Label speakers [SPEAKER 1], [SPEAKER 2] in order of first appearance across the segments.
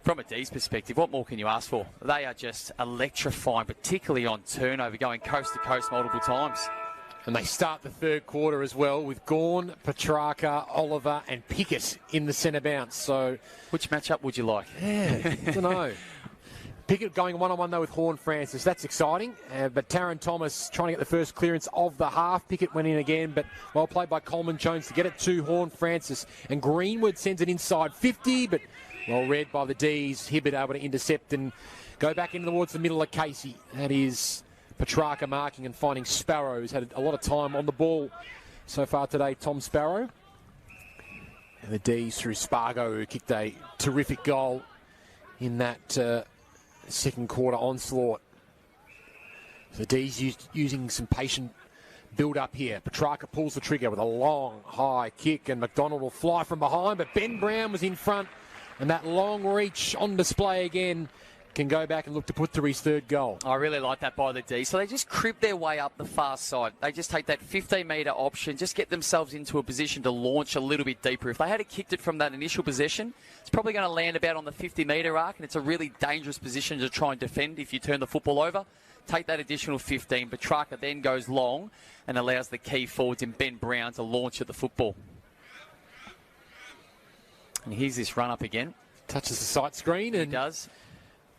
[SPEAKER 1] From a D's perspective, what more can you ask for? They are just electrifying, particularly on turnover, going coast to coast multiple times.
[SPEAKER 2] And they start the third quarter as well with Gawn, Petrarca, Oliver and Pickett in the centre bounce. So,
[SPEAKER 1] which matchup would you like?
[SPEAKER 2] Yeah, I don't know. Pickett going one-on-one though with Horne-Francis. That's exciting. But Taron Thomas trying to get the first clearance of the half. Pickett went in again, but well played by Coleman Jones to get it to Horne-Francis. And Greenwood sends it inside 50, but well read by the D's. Hibbert able to intercept and go back in towards the middle of Casey. That is Petrarca marking and finding Sparrow, who's had a lot of time on the ball so far today, Tom Sparrow. And the D's through Spargo, who kicked a terrific goal in that second quarter onslaught. The D's using some patient build-up here. Petrarca pulls the trigger with a long, high kick, and McDonald will fly from behind, but Ben Brown was in front, and that long reach on display again can go back and look to put through his third goal.
[SPEAKER 1] I really like that by the D. So they just crib their way up the far side. They just take that 15-metre option, just get themselves into a position to launch a little bit deeper. If they had kicked it from that initial possession, it's probably going to land about on the 50-metre arc, and it's a really dangerous position to try and defend if you turn the football over. Take that additional 15. Petrarca then goes long and allows the key forwards in Ben Brown to launch at the football. And here's this run up again.
[SPEAKER 2] Touches the sight screen and
[SPEAKER 1] he does.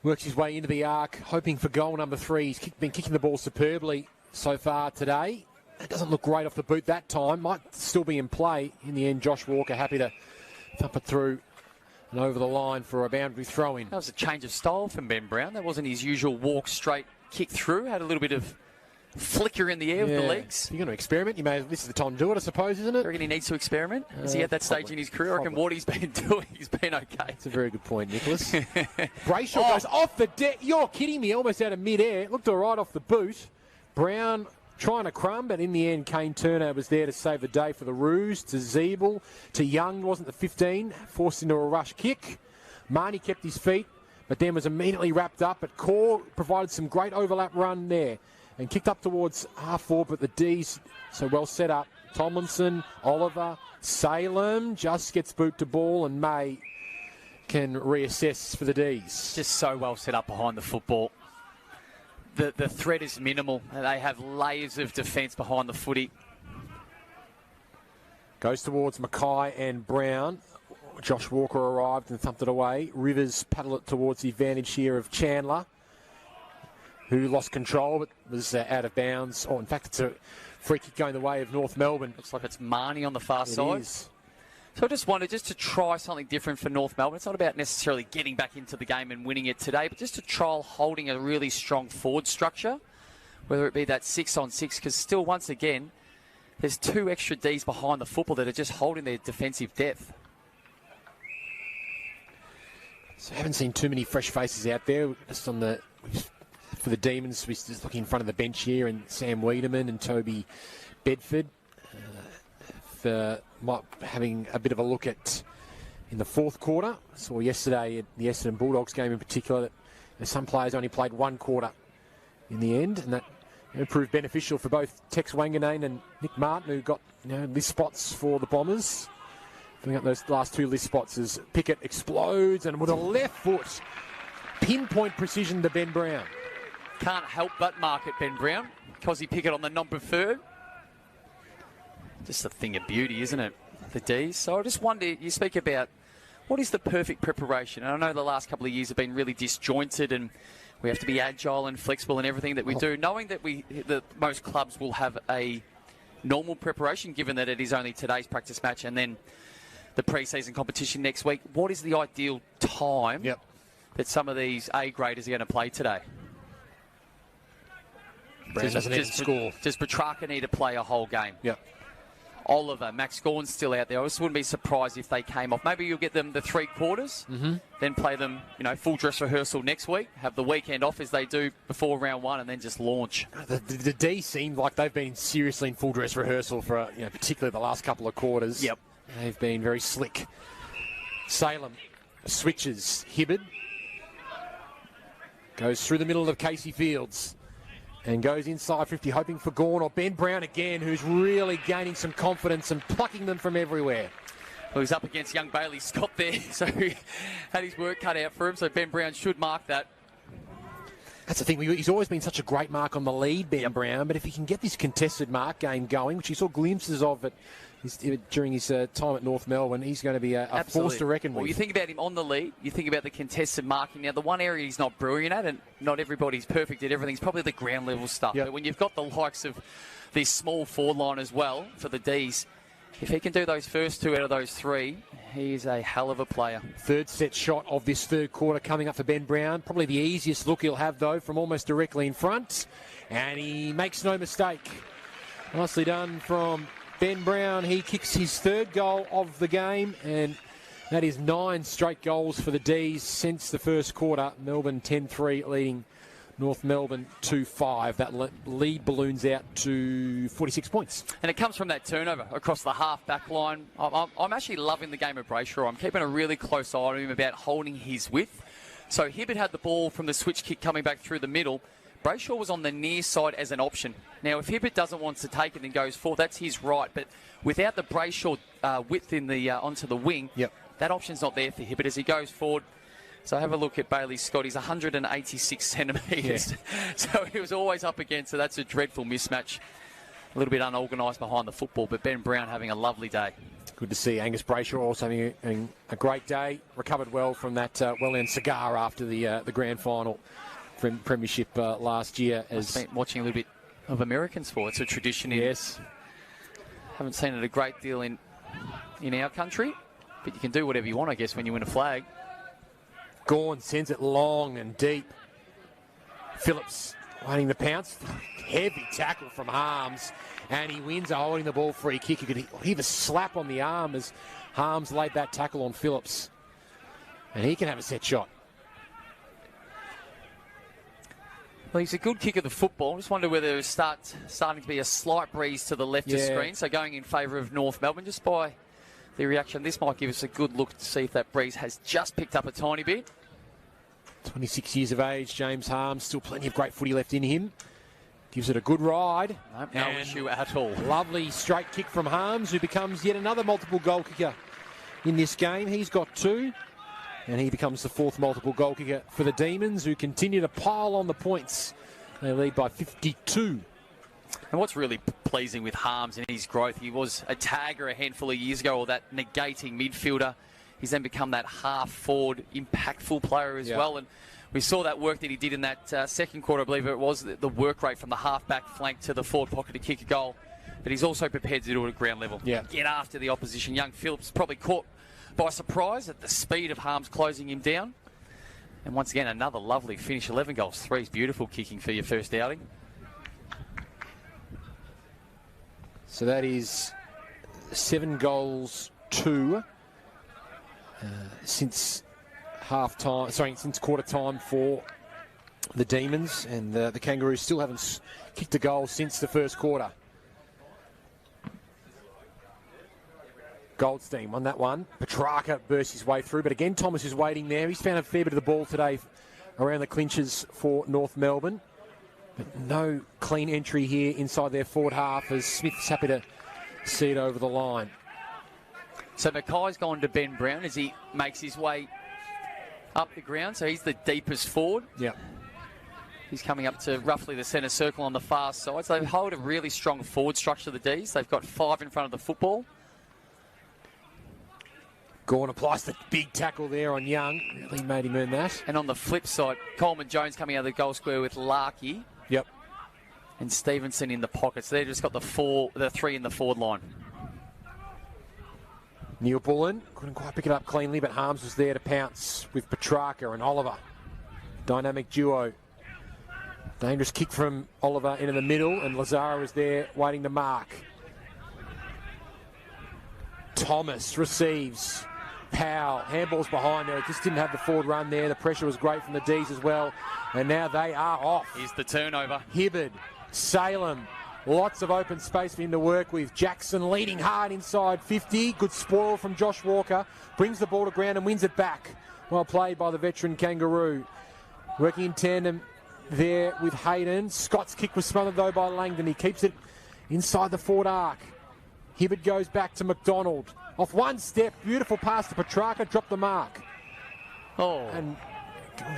[SPEAKER 2] Works his way into the arc, hoping for goal number 3. He's been kicking the ball superbly so far today. It doesn't look great off the boot that time. Might still be in play. In the end, Josh Walker happy to thump it through and over the line for a boundary throw-in.
[SPEAKER 1] That was a change of style from Ben Brown. That wasn't his usual walk straight kick through. Had a little bit of flicker in the air with the legs.
[SPEAKER 2] If you're going to experiment, this is the time to do it, I suppose, isn't it?
[SPEAKER 1] I reckon he needs to experiment. Is he at that stage in his career? I reckon what he's been doing, he's been okay.
[SPEAKER 2] It's a very good point, Nicholas. Brayshaw goes off the deck. You're kidding me. Almost out of mid-air. It looked all right off the boot. Brown trying to crumb, but in the end, Kane Turner was there to save the day for the Roos. To Zeeble, to Young, wasn't the 15. Forced into a rush kick. Marnie kept his feet, but then was immediately wrapped up. But Core provided some great overlap run there and kicked up towards half-forward, but the D's so well set up. Tomlinson, Oliver, Salem just gets boot to ball, and May can reassess for the D's.
[SPEAKER 1] Just so well set up behind the football. The threat is minimal. They have layers of defence behind the footy.
[SPEAKER 2] Goes towards Mackay and Brown. Josh Walker arrived and thumped it away. Rivers paddled it towards the advantage here of Chandler, who lost control but was out of bounds. Oh, in fact, it's a free kick going the way of North Melbourne.
[SPEAKER 1] Looks like it's Marnie on the far side.
[SPEAKER 2] Is.
[SPEAKER 1] So I just wanted to try something different for North Melbourne. It's not about necessarily getting back into the game and winning it today, but just to trial holding a really strong forward structure, whether it be that 6-on-6, because still, once again, there's 2 extra Ds behind the football that are just holding their defensive depth.
[SPEAKER 2] So I haven't seen too many fresh faces out there. Just on the... For the Demons, we're just looking in front of the bench here, and Sam Wiedemann and Toby Bedford. Having a bit of a look at in the fourth quarter. Saw yesterday at the Essendon Bulldogs game in particular that some players only played 1 quarter in the end, and that proved beneficial for both Tex Wanganeen and Nick Martin, who got list spots for the Bombers. Filling up those last 2 list spots as Pickett explodes, and with a left foot, pinpoint precision to Ben Brown.
[SPEAKER 1] Can't help but mark it, Ben Brown. Cosy Pickett on the non-preferred. Just a thing of beauty, isn't it? The D's. So I just wonder, you speak about what is the perfect preparation? And I know the last couple of years have been really disjointed, and we have to be agile and flexible in everything that we do. Knowing that most clubs will have a normal preparation, given that it is only today's practice match and then the pre-season competition next week. What is the ideal time that some of these A-graders are going to play today? Does Petrarca need to play a whole game?
[SPEAKER 2] Yep.
[SPEAKER 1] Oliver, Max Gawn's still out there. I just wouldn't be surprised if they came off. Maybe you'll get them the 3 quarters, then play them, full dress rehearsal next week, have the weekend off as they do before round 1, and then just launch.
[SPEAKER 2] The D seemed like they've been seriously in full dress rehearsal for, particularly the last couple of quarters.
[SPEAKER 1] Yep.
[SPEAKER 2] They've been very slick. Salem switches. Hibbard goes through the middle of Casey Fields and goes inside 50, hoping for Gawn or Ben Brown again, who's really gaining some confidence and plucking them from everywhere.
[SPEAKER 1] Well, he's up against young Bailey Scott there, so he had his work cut out for him, so Ben Brown should mark that.
[SPEAKER 2] That's the thing. He's always been such a great mark on the lead, Ben Brown, but if he can get this contested mark game going, which he saw glimpses of during his time at North Melbourne, he's going to be a force to reckon with.
[SPEAKER 1] Well, you think about him on the lead, you think about the contested marking. Now, the one area he's not brilliant at, and not everybody's perfect at everything, is probably the ground level stuff.
[SPEAKER 2] Yep.
[SPEAKER 1] But when you've got the likes of this small forward line as well for the Ds, if he can do those first two out of those three, he's a hell of a player.
[SPEAKER 2] Third set shot of this third quarter coming up for Ben Brown. Probably the easiest look he'll have, though, from almost directly in front. And he makes no mistake. Nicely done from Ben Brown. He kicks his third goal of the game, and that is 9 straight goals for the Ds since the first quarter. Melbourne 10-3 leading North Melbourne 2-5. That lead balloons out to 46 points.
[SPEAKER 1] And it comes from that turnover across the half-back line. I'm actually loving the game of Brayshaw. I'm keeping a really close eye on him about holding his width. So Hibbert had the ball from the switch kick coming back through the middle. Brayshaw was on the near side as an option. Now, if Hibbert doesn't want to take it and goes forward, that's his right. But without the Brayshaw width in the onto the wing, that option's not there for Hibbert as he goes forward. So have a look at Bailey Scott. He's 186 centimetres. Yeah. So he was always up against, so that's a dreadful mismatch. A little bit unorganised behind the football, but Ben Brown having a lovely day.
[SPEAKER 2] Good to see Angus Brayshaw also having a great day. Recovered well from that well-earned cigar after the grand final from Premiership last year. As
[SPEAKER 1] I've been watching a little bit of American sport. It's a tradition. Yes. Haven't seen it a great deal in our country, but you can do whatever you want, I guess, when you win a flag.
[SPEAKER 2] Gawn sends it long and deep. Phillips waiting to pounce. Heavy tackle from Harms. And he wins a holding the ball free kick. You could hear the slap on the arm as Harms laid that tackle on Phillips. And he can have a set shot.
[SPEAKER 1] Well, he's a good kick of the football. I just wonder whether there's starting to be a slight breeze to the left of screen. So going in favour of North Melbourne just by the reaction. This might give us a good look to see if that breeze has just picked up a tiny bit.
[SPEAKER 2] 26 years of age, James Harms. Still plenty of great footy left in him. Gives it a good ride.
[SPEAKER 1] No issue at all.
[SPEAKER 2] Lovely straight kick from Harms, who becomes yet another multiple goal kicker in this game. He's got 2. And he becomes the 4th multiple goal kicker for the Demons, who continue to pile on the points. They lead by 52.
[SPEAKER 1] And what's really pleasing with Harms and his growth, he was a tagger a handful of years ago, or that negating midfielder. He's then become that half-forward, impactful player as well. And we saw that work that he did in that second quarter, I believe it was, the work rate from the half-back flank to the forward pocket to kick a goal. But he's also prepared to do it at ground level. Get after the opposition. Young Phillips probably caught by surprise at the speed of Harms closing him down. And once again, another lovely finish. 11 goals, 3 is beautiful kicking for your first outing.
[SPEAKER 2] So that is 7 goals, 2 since half-time. Sorry, since quarter-time for the Demons. And the Kangaroos still haven't kicked a goal since the first quarter. Goldstein won that one. Petrarca burst his way through, but again, Thomas is waiting there. He's found a fair bit of the ball today around the clinches for North Melbourne. But no clean entry here inside their forward half as Smith's happy to see it over the line.
[SPEAKER 1] So Mackay's gone to Ben Brown as he makes his way up the ground. So he's the deepest forward. He's coming up to roughly the centre circle on the far side. So they hold a really strong forward structure, the Ds. They've got 5 in front of the football.
[SPEAKER 2] Gawn applies the big tackle there on Young. Really made him earn that.
[SPEAKER 1] And on the flip side, Coleman Jones coming out of the goal square with Larkey. And Stevenson in the pocket. So they've just got the 3 in the forward line.
[SPEAKER 2] Neil Bullen couldn't quite pick it up cleanly, but Harms was there to pounce with Petrarca and Oliver. Dynamic duo. Dangerous kick from Oliver into the middle, and Lazaro is there waiting to mark. Thomas receives. Powell, handballs behind there. It just didn't have the forward run there. The pressure was great from the Ds as well. And now they are off.
[SPEAKER 1] Here's the turnover.
[SPEAKER 2] Hibbard, Salem, lots of open space for him to work with. Jackson leading hard inside 50. Good spoil from Josh Walker. Brings the ball to ground and wins it back. Well played by the veteran Kangaroo. Working in tandem there with Hayden. Scott's kick was smothered though by Langdon. He keeps it inside the forward arc. Hibbard goes back to McDonald. Off one step, beautiful pass to Petrarca, dropped the mark.
[SPEAKER 1] Oh.
[SPEAKER 2] And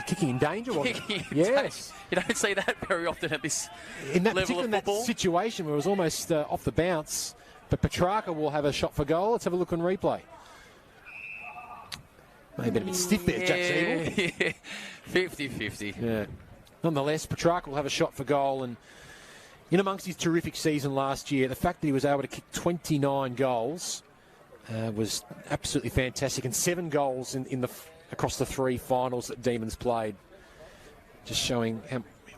[SPEAKER 2] kicking in danger, wasn't it? Yes.
[SPEAKER 1] You don't see that very often at this
[SPEAKER 2] in that,
[SPEAKER 1] level of
[SPEAKER 2] in that
[SPEAKER 1] football.
[SPEAKER 2] situation where it was almost off the bounce, but Petrarca will have a shot for goal. Let's have a look on replay. Maybe a bit stiff there, Jack Siebel.
[SPEAKER 1] Yeah, 50-50.
[SPEAKER 2] Yeah. Nonetheless, Petrarca will have a shot for goal, and in amongst his terrific season last year, the fact that he was able to kick 29 goals was absolutely fantastic, and 7 goals across the 3 finals that Demons played. Just showing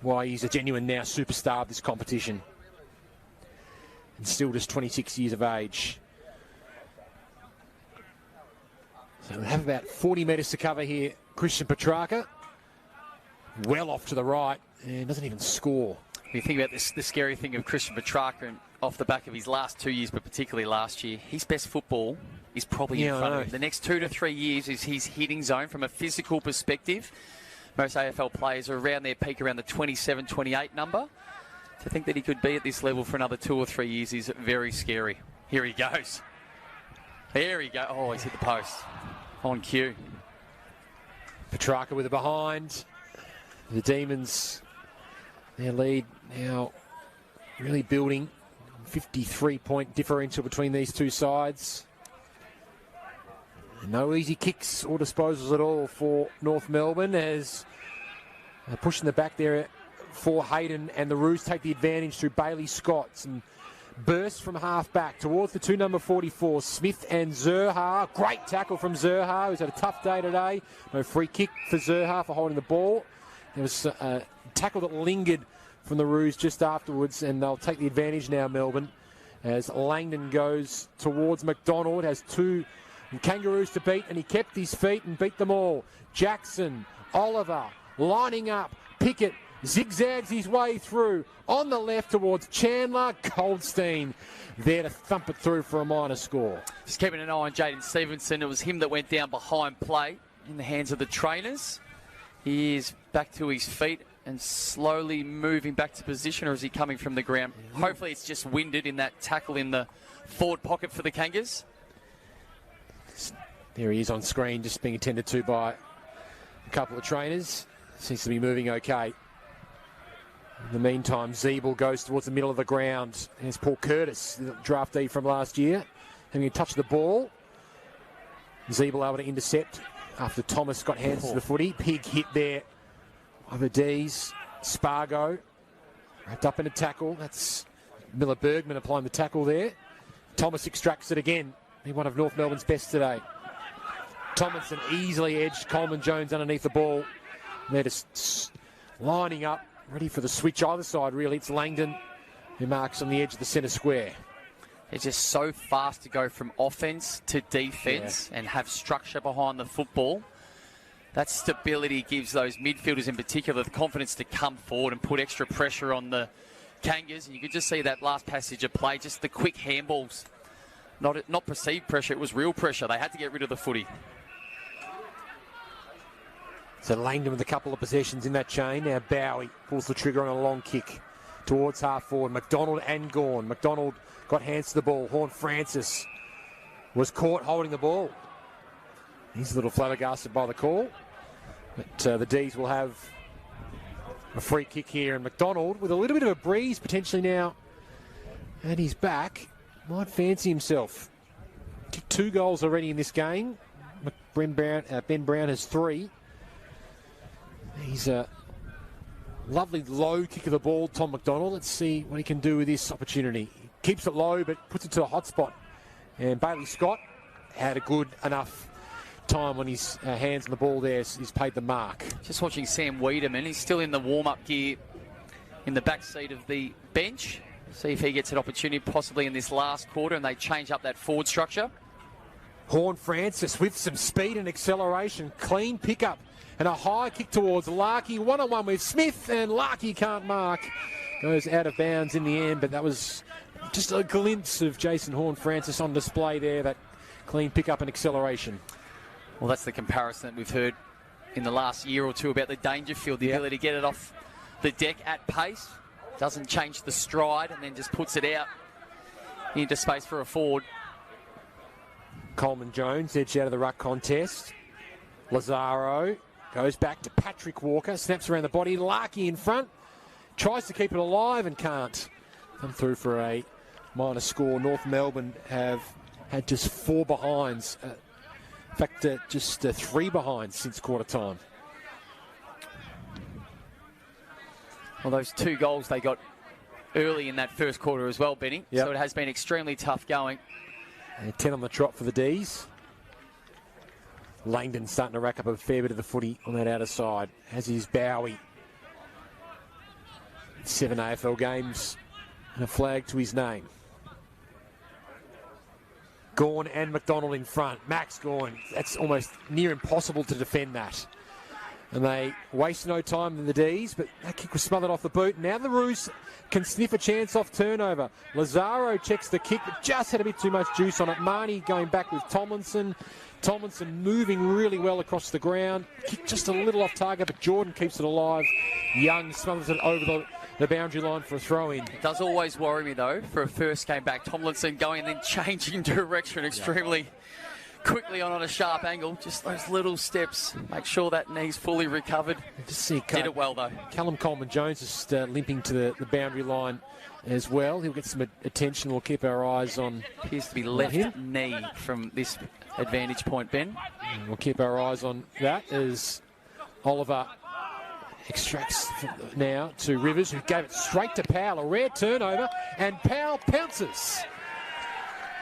[SPEAKER 2] why he's a genuine now superstar of this competition. And still just 26 years of age. So we have about 40 metres to cover here. Christian Petrarca, well off to the right, and doesn't even score.
[SPEAKER 1] When you think about this, the scary thing of Christian Petrarca, and off the back of his last 2 years, but particularly last year, his best football is probably in front of him. The next 2 to 3 years is his hitting zone from a physical perspective. Most AFL players are around their peak, around the 27, 28 number. To think that he could be at this level for another 2 or 3 years is very scary. Here he goes. There he goes. Oh, he's hit the post. On cue.
[SPEAKER 2] Petrarca with a behind. The Demons, their lead now really building. 53-point differential between these two sides. No easy kicks or disposals at all for North Melbourne, as pushing the back there for Hayden, and the Roos take the advantage through Bailey Scott. And burst from half back towards the 2 number 44, Smith and Zerha. Great tackle from Zerha, who's had a tough day today. No free kick for Zerha for holding the ball. There was a tackle that lingered from the Roos just afterwards, and they'll take the advantage now, Melbourne, as Langdon goes towards McDonald, has 2 Kangaroos to beat, and he kept his feet and beat them all. Jackson, Oliver, lining up, Pickett zigzags his way through on the left towards Chandler. Goldstein there to thump it through for a minor score.
[SPEAKER 1] Just keeping an eye on Jaden Stevenson. It was him that went down behind play in the hands of the trainers. He is back to his feet and slowly moving back to position, or is he coming from the ground? Yeah. Hopefully it's just winded in that tackle in the forward pocket for the Kangas.
[SPEAKER 2] There he is on screen, just being attended to by a couple of trainers. Seems to be moving okay. In the meantime, Zeeble goes towards the middle of the ground. There's Paul Curtis, the draftee from last year, having a touch of the ball. Zeeble able to intercept after Thomas got hands to the footy. Pig hit there by the D's. Spargo wrapped up in a tackle. That's Miller Bergman applying the tackle there. Thomas extracts it again. He's one of North Melbourne's best today. Tomlinson easily edged Coleman Jones underneath the ball. And they're just lining up, ready for the switch either side, really. It's Langdon who marks on the edge of the centre square.
[SPEAKER 1] They're just so fast to go from offence to defence and have structure behind the football. That stability gives those midfielders in particular the confidence to come forward and put extra pressure on the Kangas. And you could just see that last passage of play, just the quick handballs. Not perceived pressure, it was real pressure. They had to get rid of the footy.
[SPEAKER 2] So Langdon with a couple of possessions in that chain. Now Bowie pulls the trigger on a long kick towards half forward. McDonald and Gawn. McDonald got hands to the ball. Horn Francis was caught holding the ball. He's a little flabbergasted by the call. But the D's will have a free kick here. And McDonald, with a little bit of a breeze potentially now at his back, might fancy himself. Kicked 2 goals already in this game. Ben Brown has 3. He's a lovely low kick of the ball, Tom McDonald. Let's see what he can do with this opportunity. He keeps it low, but puts it to a hot spot. And Bailey Scott had a good enough time on his hands on the ball there. He's paid the mark.
[SPEAKER 1] Just watching Sam Wiedemann. He's still in the warm-up gear in the back seat of the bench. See if he gets an opportunity possibly in this last quarter and they change up that forward structure.
[SPEAKER 2] Horn Francis with some speed and acceleration. Clean pickup and a high kick towards Larkey. One-on-one with Smith, and Larkey can't mark. Goes out of bounds in the end, but that was just a glimpse of Jason Horn Francis on display there, that clean pickup and acceleration.
[SPEAKER 1] Well, that's the comparison that we've heard in the last year or two about the Dangerfield, the ability to get it off the deck at pace. Doesn't change the stride and then just puts it out into space for a forward.
[SPEAKER 2] Coleman Jones, edge out of the ruck contest. Lazaro goes back to Patrick Walker, snaps around the body. Larkey in front, tries to keep it alive and can't. Come through for a minor score. North Melbourne have had just 4 behinds. In fact, just 3 behinds since quarter time.
[SPEAKER 1] Well, those 2 goals they got early in that first quarter as well, Benny.
[SPEAKER 2] Yep.
[SPEAKER 1] So it has been extremely tough going.
[SPEAKER 2] And 10 on the trot for the D's. Langdon starting to rack up a fair bit of the footy on that outer side, as is Bowie. 7 AFL games and a flag to his name. Gawn and McDonald in front. Max Gawn. That's almost near impossible to defend that. And they waste no time in the D's, but that kick was smothered off the boot. Now the Roos can sniff a chance off turnover. Lazaro checks the kick, but just had a bit too much juice on it. Marnie going back with Tomlinson. Tomlinson moving really well across the ground. Kick just a little off target, but Jordan keeps it alive. Young smothers it over the boundary line for a throw-in.
[SPEAKER 1] It does always worry me, though, for a first game back. Tomlinson going and then changing direction extremely quickly on a sharp angle. Just those little steps. Make sure that knee's fully recovered.
[SPEAKER 2] Just see
[SPEAKER 1] Did it well, though.
[SPEAKER 2] Callum Coleman-Jones is limping to the boundary line as well. He'll get some attention. We'll keep our eyes on.
[SPEAKER 1] Appears to be left knee from this advantage point, Ben.
[SPEAKER 2] And we'll keep our eyes on that as Oliver extracts now to Rivers, who gave it straight to Powell. A rare turnover, and Powell pounces.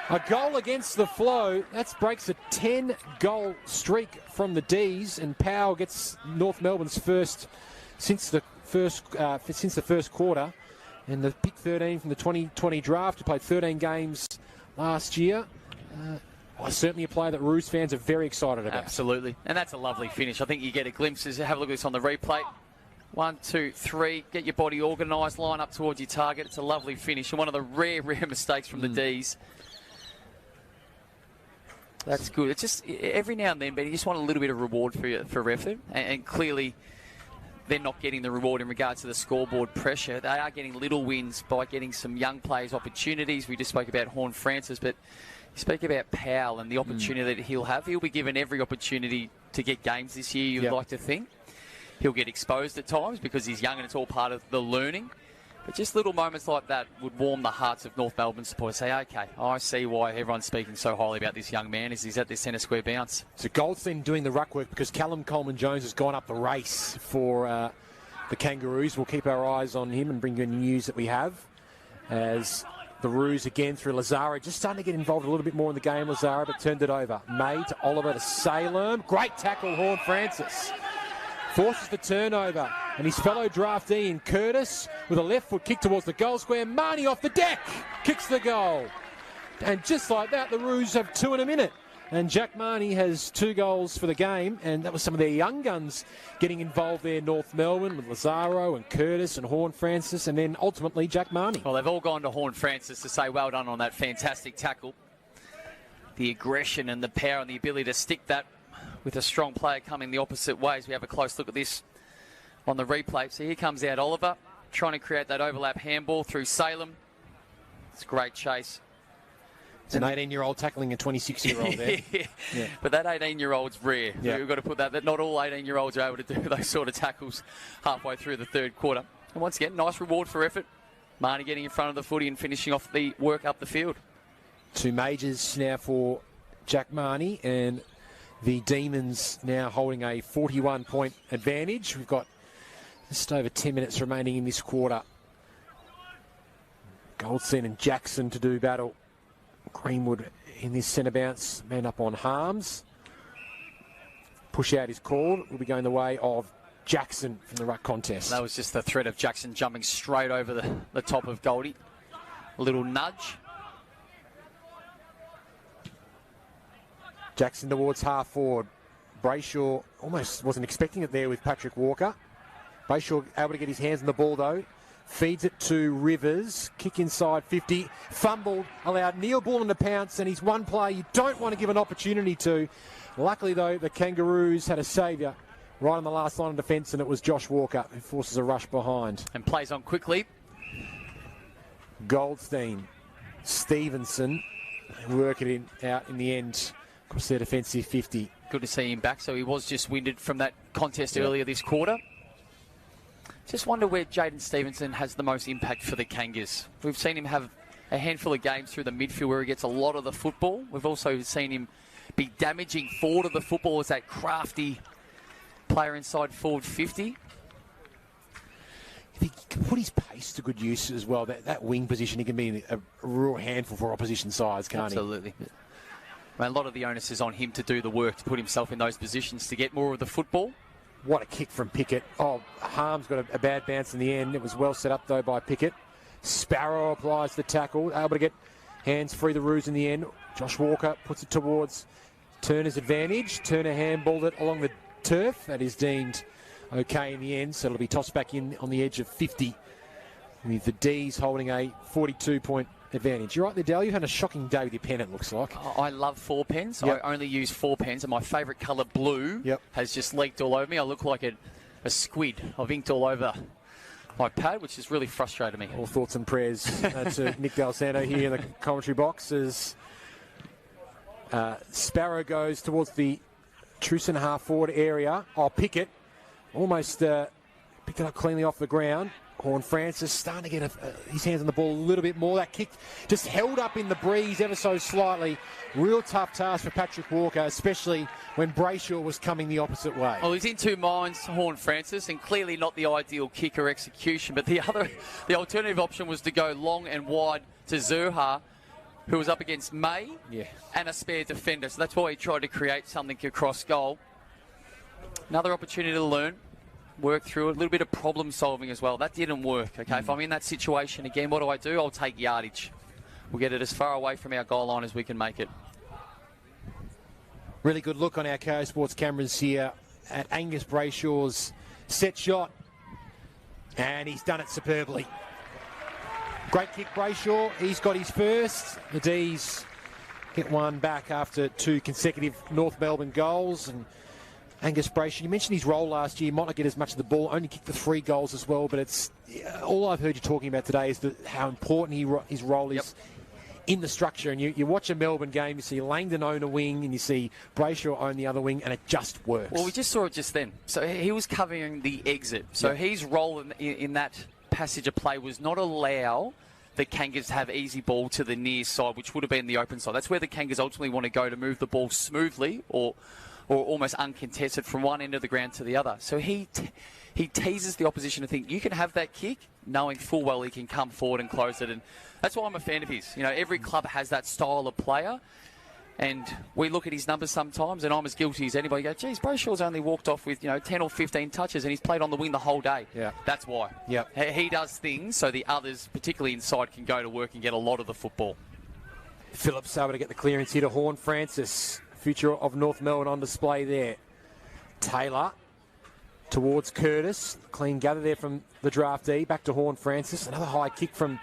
[SPEAKER 2] A goal against the flow. That breaks a 10-goal streak from the D's, and Powell gets North Melbourne's first since the first quarter, and the pick 13 from the 2020 draft. Who played 13 games last year. Certainly a player that Roos fans are very excited about.
[SPEAKER 1] Absolutely, and that's a lovely finish. I think you get a glimpse. Have a look at this on the replay. 1, 2, 3. Get your body organised. Line up towards your target. It's a lovely finish, and one of the rare mistakes from the D's. That's good. It's just every now and then, but you just want a little bit of reward for effort, and clearly they're not getting the reward in regards to the scoreboard pressure. They are getting little wins by getting some young players opportunities. We just spoke about Horn Francis, but you speak about Powell and the opportunity that he'll have. He'll be given every opportunity to get games this year, you'd like to think. He'll get exposed at times because he's young and it's all part of the learning. But just little moments like that would warm the hearts of North Melbourne supporters. Say, okay, I see why everyone's speaking so highly about this young man, as he's at this centre square bounce.
[SPEAKER 2] So Goldstein doing the ruck work because Callum Coleman-Jones has gone up the race for the Kangaroos. We'll keep our eyes on him and bring you any news that we have. As the Roos again through Lazaro, just starting to get involved a little bit more in the game, Lazaro, but turned it over. May to Oliver to Salem. Great tackle, Horn Francis. Forces the turnover, and his fellow draftee in Curtis with a left foot kick towards the goal square. Marnie off the deck, kicks the goal. And just like that, the Roos have 2 in a minute. And Jack Marnie has 2 goals for the game, and that was some of their young guns getting involved there, North Melbourne, with Lazaro and Curtis and Horn Francis, and then ultimately Jack Marnie.
[SPEAKER 1] Well, they've all gone to Horn Francis to say well done on that fantastic tackle. The aggression and the power and the ability to stick that with a strong player coming the opposite way. As we have a close look at this on the replay. So here comes out Oliver, trying to create that overlap handball through Salem. It's a great chase.
[SPEAKER 2] It's an 18-year-old tackling a 26-year-old there.
[SPEAKER 1] Yeah. But that 18-year-old's rare.
[SPEAKER 2] Yeah.
[SPEAKER 1] We've got to put that not all 18-year-olds are able to do those sort of tackles halfway through the third quarter. And once again, nice reward for effort. Marnie getting in front of the footy and finishing off the work up the field. 2
[SPEAKER 2] majors now for Jack Marnie, and the Demons now holding a 41-point advantage. We've got just over 10 minutes remaining in this quarter. Goldstein and Jackson to do battle. Greenwood in this centre bounce, man up on Harms. Push out is called. Will be going the way of Jackson from the ruck contest.
[SPEAKER 1] That was just the threat of Jackson jumping straight over the top of Goldie. A little nudge.
[SPEAKER 2] Jackson towards half forward. Brayshaw almost wasn't expecting it there with Patrick Walker. Brayshaw able to get his hands on the ball though. Feeds it to Rivers. Kick inside 50. Fumbled. Allowed Neil Bullen to pounce, and he's one player you don't want to give an opportunity to. Luckily though, the Kangaroos had a saviour right on the last line of defence, and it was Josh Walker who forces a rush behind.
[SPEAKER 1] And plays on quickly.
[SPEAKER 2] Goldstein. Stevenson. Work it out in the end. across their defensive 50.
[SPEAKER 1] Good to see him back. So he was just winded from that contest earlier this quarter. Just wonder where Jaden Stevenson has the most impact for the Kangas. We've seen him have a handful of games through the midfield where he gets a lot of the football. We've also seen him be damaging forward of the football as that crafty player inside forward 50.
[SPEAKER 2] If he can put his pace to good use as well, that wing position, he can be a real handful for opposition sides, can't
[SPEAKER 1] Absolutely. A lot of the onus is on him to do the work, to put himself in those positions to get more of the football.
[SPEAKER 2] What a kick from Pickett. Oh, Harm's got a bad bounce in the end. It was well set up, though, by Pickett. Sparrow applies the tackle, able to get hands free the Roos in the end. Josh Walker puts it towards Turner's advantage. Turner handballed it along the turf. That is deemed okay in the end, so it'll be tossed back in on the edge of 50 with the D's holding a 42-point advantage. You're right there, Dale. You've had a shocking day with your pen, it looks like.
[SPEAKER 1] I love 4 pens.
[SPEAKER 2] Yep.
[SPEAKER 1] I only use 4 pens, and my favourite colour, blue, has just leaked all over me. I look like a squid. I've inked all over my pad, which has really frustrated me.
[SPEAKER 2] All thoughts and prayers to Nick Del Santo here in the commentary box as Sparrow goes towards the Truson half-forward area. Oh, Pickett almost picked it up cleanly off the ground. Horn Francis starting to get his hands on the ball a little bit more. That kick just held up in the breeze ever so slightly. Real tough task for Patrick Walker, especially when Brayshaw was coming the opposite way.
[SPEAKER 1] Well, he's in two minds, Horn Francis, and clearly not the ideal kick or execution. But the alternative option was to go long and wide to Zerha, who was up against May and a spare defender. So that's why he tried to create something across goal. Another opportunity to learn. Work through it, a little bit of problem solving as well. That didn't work, okay? If I'm in that situation again, what do? I'll take yardage. We'll get it as far away from our goal line as we can make it.
[SPEAKER 2] Really good look on our Kayo Sports cameras here at Angus Brayshaw's set shot. And he's done it superbly. Great kick, Brayshaw. He's got his first. The D's get one back after 2 consecutive North Melbourne goals. And Angus Brayshaw, you mentioned his role last year. Might not get as much of the ball, only kicked the 3 goals as well, but it's all I've heard you talking about today is how important his role is in the structure. And you watch a Melbourne game, you see Langdon own a wing and you see Brayshaw own the other wing, and it just works.
[SPEAKER 1] Well, we just saw it just then. So he was covering the exit. So his role in that passage of play was not allow the Kangas to have easy ball to the near side, which would have been the open side. That's where the Kangas ultimately want to go to move the ball smoothly or almost uncontested from one end of the ground to the other. So he teases the opposition to think you can have that kick, knowing full well he can come forward and close it. And that's why I'm a fan of his. You know, every club has that style of player. And we look at his numbers sometimes, and I'm as guilty as anybody. Go, geez, Brayshaw's only walked off with 10 or 15 touches, and he's played on the wing the whole day.
[SPEAKER 2] Yeah,
[SPEAKER 1] that's why.
[SPEAKER 2] Yeah,
[SPEAKER 1] he does things so the others, particularly inside, can go to work and get a lot of the football.
[SPEAKER 2] Phillips able to get the clearance here to Horn Francis. Future of North Melbourne on display there. Taylor towards Curtis. Clean gather there from the draftee. Back to Horn Francis. Another high kick from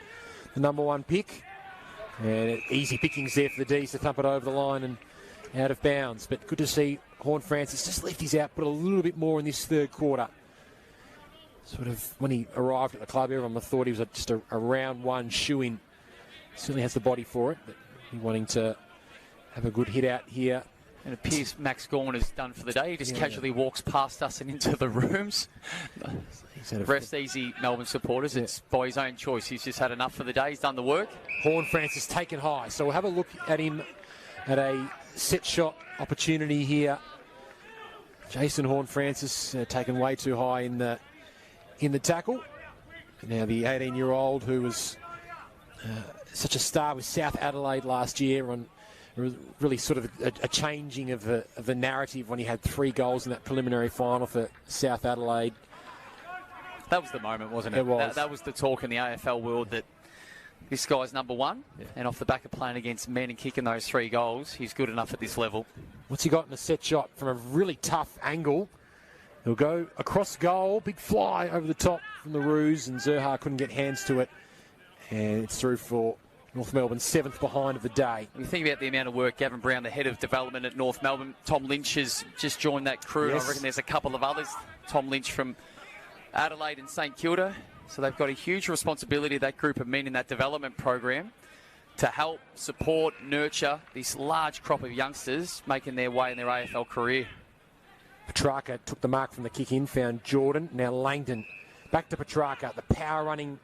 [SPEAKER 2] the number 1 pick. And easy pickings there for the D's to thump it over the line and out of bounds. But good to see Horn Francis just lift his output a little bit more in this third quarter. Sort of when he arrived at the club, everyone thought he was just a round 1 shoe-in. Certainly has the body for it, but he's wanting to have a good hit out here.
[SPEAKER 1] And it appears Max Gawn is done for the day. He just casually walks past us and into the rooms. Rest easy, Melbourne supporters. It's by his own choice. He's just had enough for the day. He's done the work.
[SPEAKER 2] Horn Francis taken high. So we'll have a look at him at a set shot opportunity here. Jason Horn Francis taken way too high in the tackle. Now the 18-year-old who was such a star with South Adelaide last year on really sort of a changing of the narrative when he had 3 goals in that preliminary final for South Adelaide.
[SPEAKER 1] That was the moment, wasn't it?
[SPEAKER 2] It was.
[SPEAKER 1] That was the talk in the AFL world that this guy's number 1, and off the back of playing against men and kicking those 3 goals, he's good enough at this level.
[SPEAKER 2] What's he got in a set shot from a really tough angle? He'll go across goal, big fly over the top from the Roos, and Zerha couldn't get hands to it. And it's through for North Melbourne, 7th behind of the day.
[SPEAKER 1] When you think about the amount of work, Gavin Brown, the head of development at North Melbourne, Tom Lynch has just joined that crew.
[SPEAKER 2] Yes.
[SPEAKER 1] I reckon there's a couple of others. Tom Lynch from Adelaide and St Kilda. So they've got a huge responsibility, that group of men in that development program, to help, support, nurture this large crop of youngsters making their way in their AFL career.
[SPEAKER 2] Petrarca took the mark from the kick in, found Jordan. Now Langdon back to Petrarca. The power running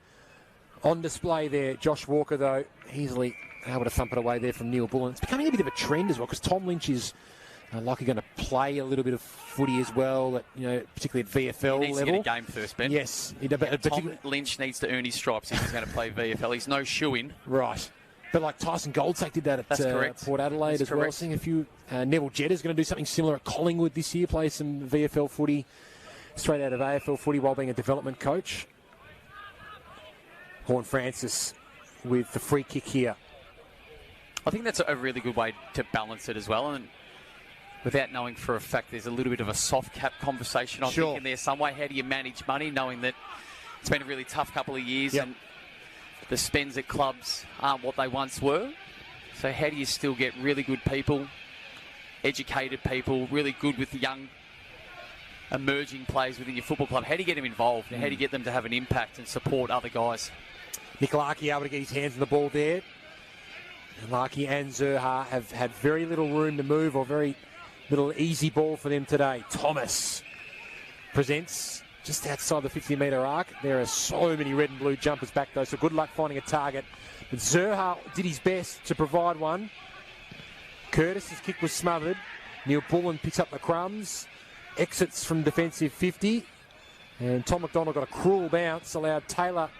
[SPEAKER 2] on display there. Josh Walker, though, easily able to thump it away there from Neil Bullen. It's becoming a bit of a trend as well, because Tom Lynch is likely going to play a little bit of footy as well, at, particularly at VFL
[SPEAKER 1] he needs
[SPEAKER 2] level.
[SPEAKER 1] To get a game first, Ben.
[SPEAKER 2] Yes.
[SPEAKER 1] Tom Lynch needs to earn his stripes if he's going to play VFL. He's no shoe-in.
[SPEAKER 2] Right. But like Tyson Goldsake did that at Port Adelaide as well. Seeing a few. Neville Jedd's going to do something similar at Collingwood this year, play some VFL footy straight out of AFL footy while being a development coach. Horn Francis with the free kick here.
[SPEAKER 1] I think that's a really good way to balance it as well. And without knowing for a fact, there's a little bit of a soft cap conversation, I think, in there some way. How do you manage money knowing that it's been a really tough couple of years and the spends at clubs aren't what they once were? So how do you still get really good people, educated people, really good with the young emerging players within your football club? How do you get them involved? And how do you get them to have an impact and support other guys?
[SPEAKER 2] Nick Larkey able to get his hands on the ball there. And Larkey and Zerha have had very little room to move, or very little easy ball for them today. Thomas presents just outside the 50-metre arc. There are so many red and blue jumpers back, though, so good luck finding a target. But Zerha did his best to provide one. Curtis's kick was smothered. Neil Bullen picks up the crumbs, exits from defensive 50, and Tom McDonald got a cruel bounce, allowed Taylor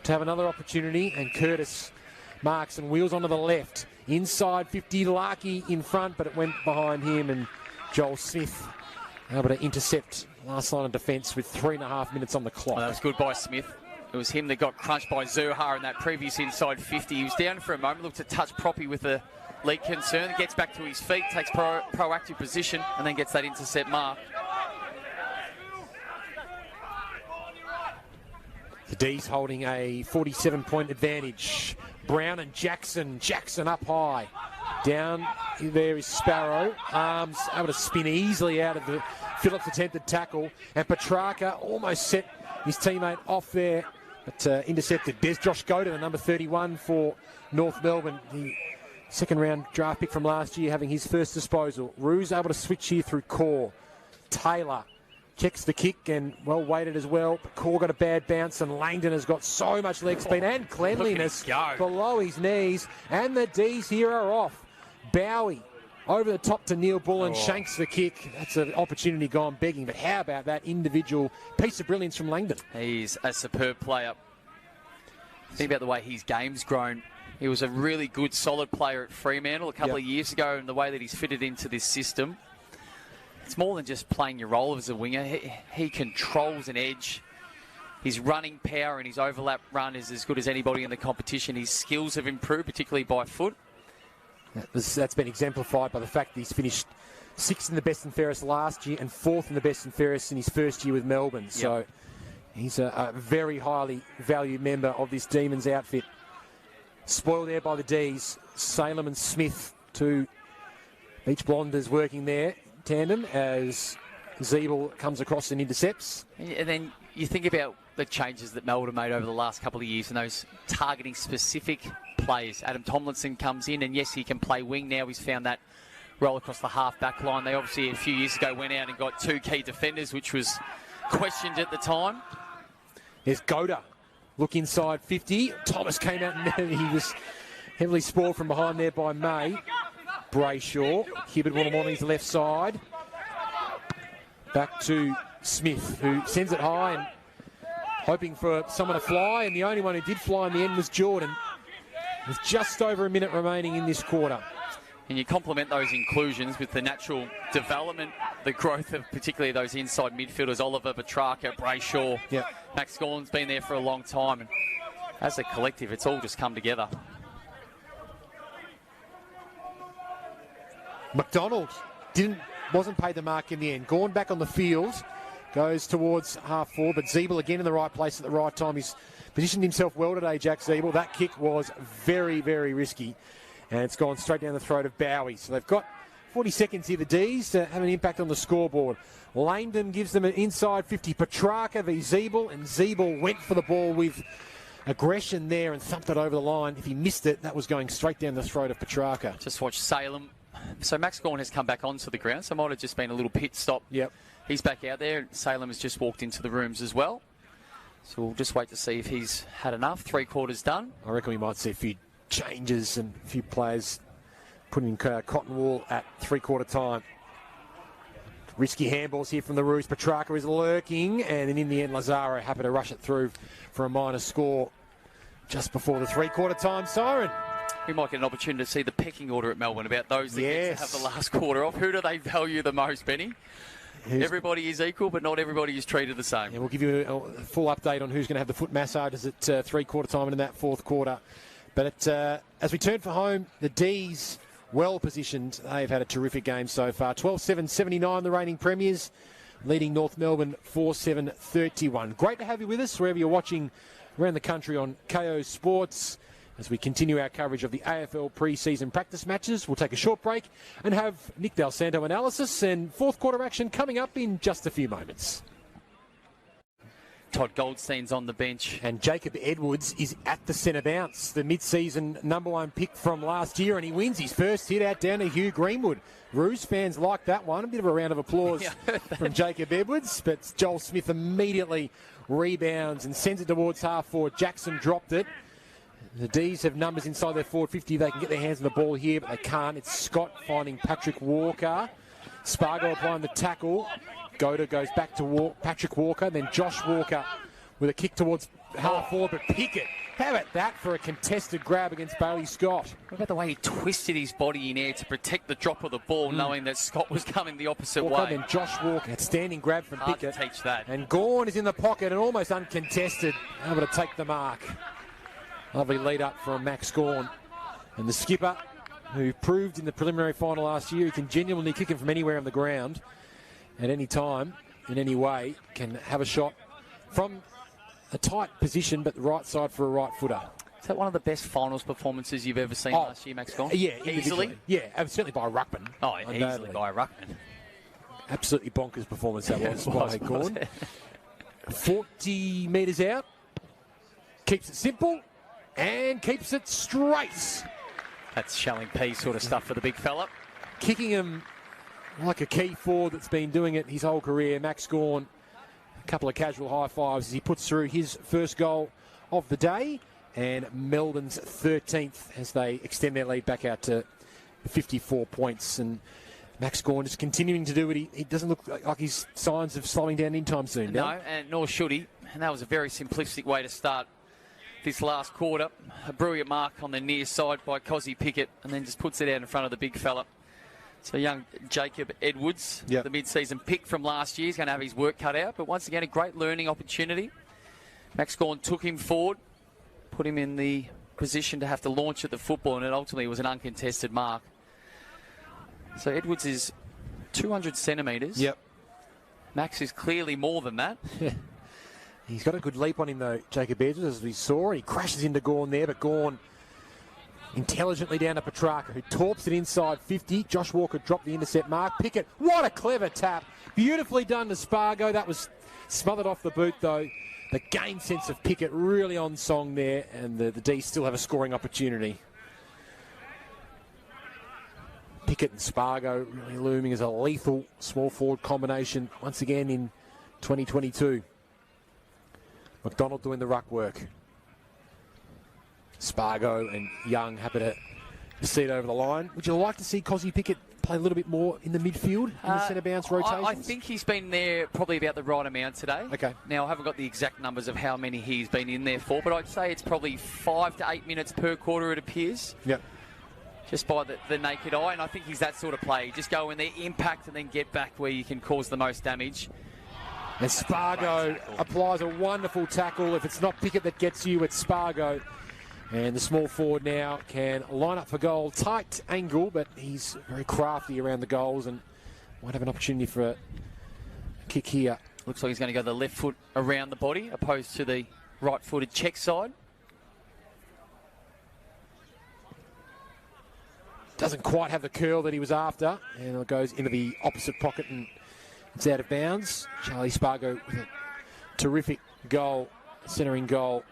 [SPEAKER 2] to have another opportunity, and Curtis marks and wheels onto the left. Inside 50, Larkey in front, but it went behind him, and Joel Smith able to intercept last line of defence with 3.5 minutes on the clock.
[SPEAKER 1] That was good by Smith. It was him that got crunched by Zerha in that previous inside 50. He was down for a moment, looked to touch Proppy with a leak concern, gets back to his feet, takes proactive position, and then gets that intercept mark.
[SPEAKER 2] The D's holding a 47-point advantage. Brown and Jackson. Jackson up high. Down there is Sparrow. Arms able to spin easily out of the Phillips attempted tackle. And Petrarca almost set his teammate off there, but intercepted. There's Josh Goda, the number 31 for North Melbourne. The second-round draft pick from last year, having his first disposal. Ruse able to switch here through Core. Taylor checks the kick and well weighted as well. But Core got a bad bounce, and Langdon has got so much leg speed and cleanliness below his knees. And the D's here are off. Bowie over the top to Neil Bullen, shanks the kick. That's an opportunity gone begging. But how about that individual piece of brilliance from Langdon?
[SPEAKER 1] He's a superb player. Think about the way his game's grown. He was a really good, solid player at Fremantle a couple of years ago, and the way that he's fitted into this system. It's more than just playing your role as a winger. He controls an edge. His running power and his overlap run is as good as anybody in the competition. His skills have improved, particularly by foot.
[SPEAKER 2] That's been exemplified by the fact that he's finished 6th in the best and fairest last year and 4th in the best and fairest in his first year with Melbourne. So he's a very highly valued member of this Demons outfit. Spoiled there by the D's. Salem and Smith, two Beach Blonders working there. Tandem as Zeeble comes across and intercepts.
[SPEAKER 1] And then you think about the changes that Melbourne have made over the last couple of years and those targeting specific players. Adam Tomlinson comes in, and yes, he can play wing now. He's found that roll across the half-back line. They obviously a few years ago went out and got 2 key defenders, which was questioned at the time.
[SPEAKER 2] There's Goda. Look inside 50. Thomas came out and he was heavily spoiled from behind there by May. Brayshaw, Hibbert will on his left side. Back to Smith, who sends it high and hoping for someone to fly, and the only one who did fly in the end was Jordan. With just over a minute remaining in this quarter.
[SPEAKER 1] And you complement those inclusions with the natural development, the growth of particularly those inside midfielders, Oliver, Petrarca, Brayshaw. Max Gorling's been there for a long time, and as a collective, it's all just come together.
[SPEAKER 2] McDonald wasn't paid the mark in the end. Gorn back on the field, goes towards half forward, but Zeeble again in the right place at the right time. He's positioned himself well today, Jack Zeeble. That kick was very, very risky, and it's gone straight down the throat of Bowie. So they've got 40 seconds here, the D's, to have an impact on the scoreboard. Langdon gives them an inside 50. Petrarca v Zeeble, and Zeeble went for the ball with aggression there and thumped it over the line. If he missed it, that was going straight down the throat of Petrarca.
[SPEAKER 1] Just watch Salem. So Max Gawn has come back onto the ground, so it might have just been a little pit stop.
[SPEAKER 2] Yep.
[SPEAKER 1] He's back out there. Salem has just walked into the rooms as well. So we'll just wait to see if he's had enough. 3 quarters done.
[SPEAKER 2] I reckon we might see a few changes and a few players putting in cotton wool at 3-quarter time. Risky handballs here from the Roos. Petrarca is lurking, and then in the end, Lazaro happy to rush it through for a minor score just before the 3-quarter time siren.
[SPEAKER 1] We might get an opportunity to see the pecking order at Melbourne about those that get to have the last quarter off. Who do they value the most, Benny? Everybody is equal, but not everybody is treated the same.
[SPEAKER 2] Yeah, we'll give you a full update on who's going to have the foot massages at 3-quarter time and in that 4th quarter. But as we turn for home, the D's well positioned. They've had a terrific game so far. 12-7-79, the reigning premiers, leading North Melbourne 4-7-31. Great to have you with us wherever you're watching around the country on KO Sports. As we continue our coverage of the AFL pre-season practice matches, we'll take a short break and have Nick Del Santo analysis and 4th quarter action coming up in just a few moments.
[SPEAKER 1] Todd Goldstein's on the bench.
[SPEAKER 2] And Jacob Edwards is at the centre bounce, the mid-season #1 pick from last year, and he wins his first hit out down to Hugh Greenwood. Roos fans like that one. A bit of a round of applause from Jacob Edwards, but Joel Smith immediately rebounds and sends it towards half forward. Jackson dropped it. The D's have numbers inside their forward 50. They can get their hands on the ball here, but they can't. It's Scott finding Patrick Walker. Spargo applying the tackle. Goda goes back to Patrick Walker, then Josh Walker with a kick towards half forward, but Pickett. How about that for a contested grab against Bailey Scott?
[SPEAKER 1] What about the way he twisted his body in air to protect the drop of the ball, knowing that Scott was coming the opposite way?
[SPEAKER 2] Then Josh Walker, outstanding grab from
[SPEAKER 1] Hard
[SPEAKER 2] Pickett.
[SPEAKER 1] to teach that.
[SPEAKER 2] And Gawn is in the pocket and almost uncontested, able to take the mark. Lovely lead up from Max Gawn. And the skipper, who proved in the preliminary final last year, he can genuinely kick him from anywhere on the ground at any time, in any way, can have a shot from a tight position, but the right side for a right footer.
[SPEAKER 1] Is that one of the best finals performances you've ever seen last year, Max Gawn?
[SPEAKER 2] Yeah,
[SPEAKER 1] easily.
[SPEAKER 2] Yeah, certainly by a ruckman.
[SPEAKER 1] Oh, easily by a ruckman.
[SPEAKER 2] Absolutely bonkers performance that was by Gawn. 40 metres out, keeps it simple and keeps it straight.
[SPEAKER 1] That's shelling pea sort of stuff for the big fella.
[SPEAKER 2] Kicking him like a key forward that's been doing it his whole career. Max Gawn, a couple of casual high fives as he puts through his first goal of the day, and Melbourne's 13th as they extend their lead back out to 54 points. And Max Gawn just continuing to do it. He doesn't look like he's signs of slowing down anytime soon.
[SPEAKER 1] No, and nor should he. And that was a very simplistic way to start this last quarter. A brilliant mark on the near side by Cozzy Pickett, and then just puts it out in front of the big fella. So young Jacob Edwards, the mid-season pick from last year, is going to have his work cut out. But once again, a great learning opportunity. Max Gawn took him forward, put him in the position to have to launch at the football, and it ultimately was an uncontested mark. So Edwards is 200 centimetres.
[SPEAKER 2] Yep.
[SPEAKER 1] Max is clearly more than that.
[SPEAKER 2] He's got a good leap on him, though, Jacob Edwards, as we saw. He crashes into Gawn there, but Gawn intelligently down to Petrarca, who torps it inside 50. Josh Walker dropped the intercept mark. Pickett, what a clever tap. Beautifully done to Spargo. That was smothered off the boot, though. The game sense of Pickett really on song there, and the D's still have a scoring opportunity. Pickett and Spargo really looming as a lethal small forward combination once again in 2022. McDonald doing the ruck work. Spargo and Young happy to see it over the line. Would you like to see Cozzy Pickett play a little bit more in the midfield in the centre bounce rotations?
[SPEAKER 1] I think he's been there probably about the right amount today.
[SPEAKER 2] Okay.
[SPEAKER 1] Now, I haven't got the exact numbers of how many he's been in there for, but I'd say it's probably 5 to 8 minutes per quarter, it appears.
[SPEAKER 2] Yep.
[SPEAKER 1] Just by the naked eye, and I think he's that sort of play. Just go in there, impact, and then get back where you can cause the most damage.
[SPEAKER 2] And Spargo applies a wonderful tackle. If it's not Pickett that gets you, it's Spargo. And the small forward now can line up for goal. Tight angle, but he's very crafty around the goals and might have an opportunity for a kick here.
[SPEAKER 1] Looks like he's going to go the left foot around the body, opposed to the right-footed check side.
[SPEAKER 2] Doesn't quite have the curl that he was after. And it goes into the opposite pocket and it's out of bounds. Charlie Spargo with a terrific goal, centering goal.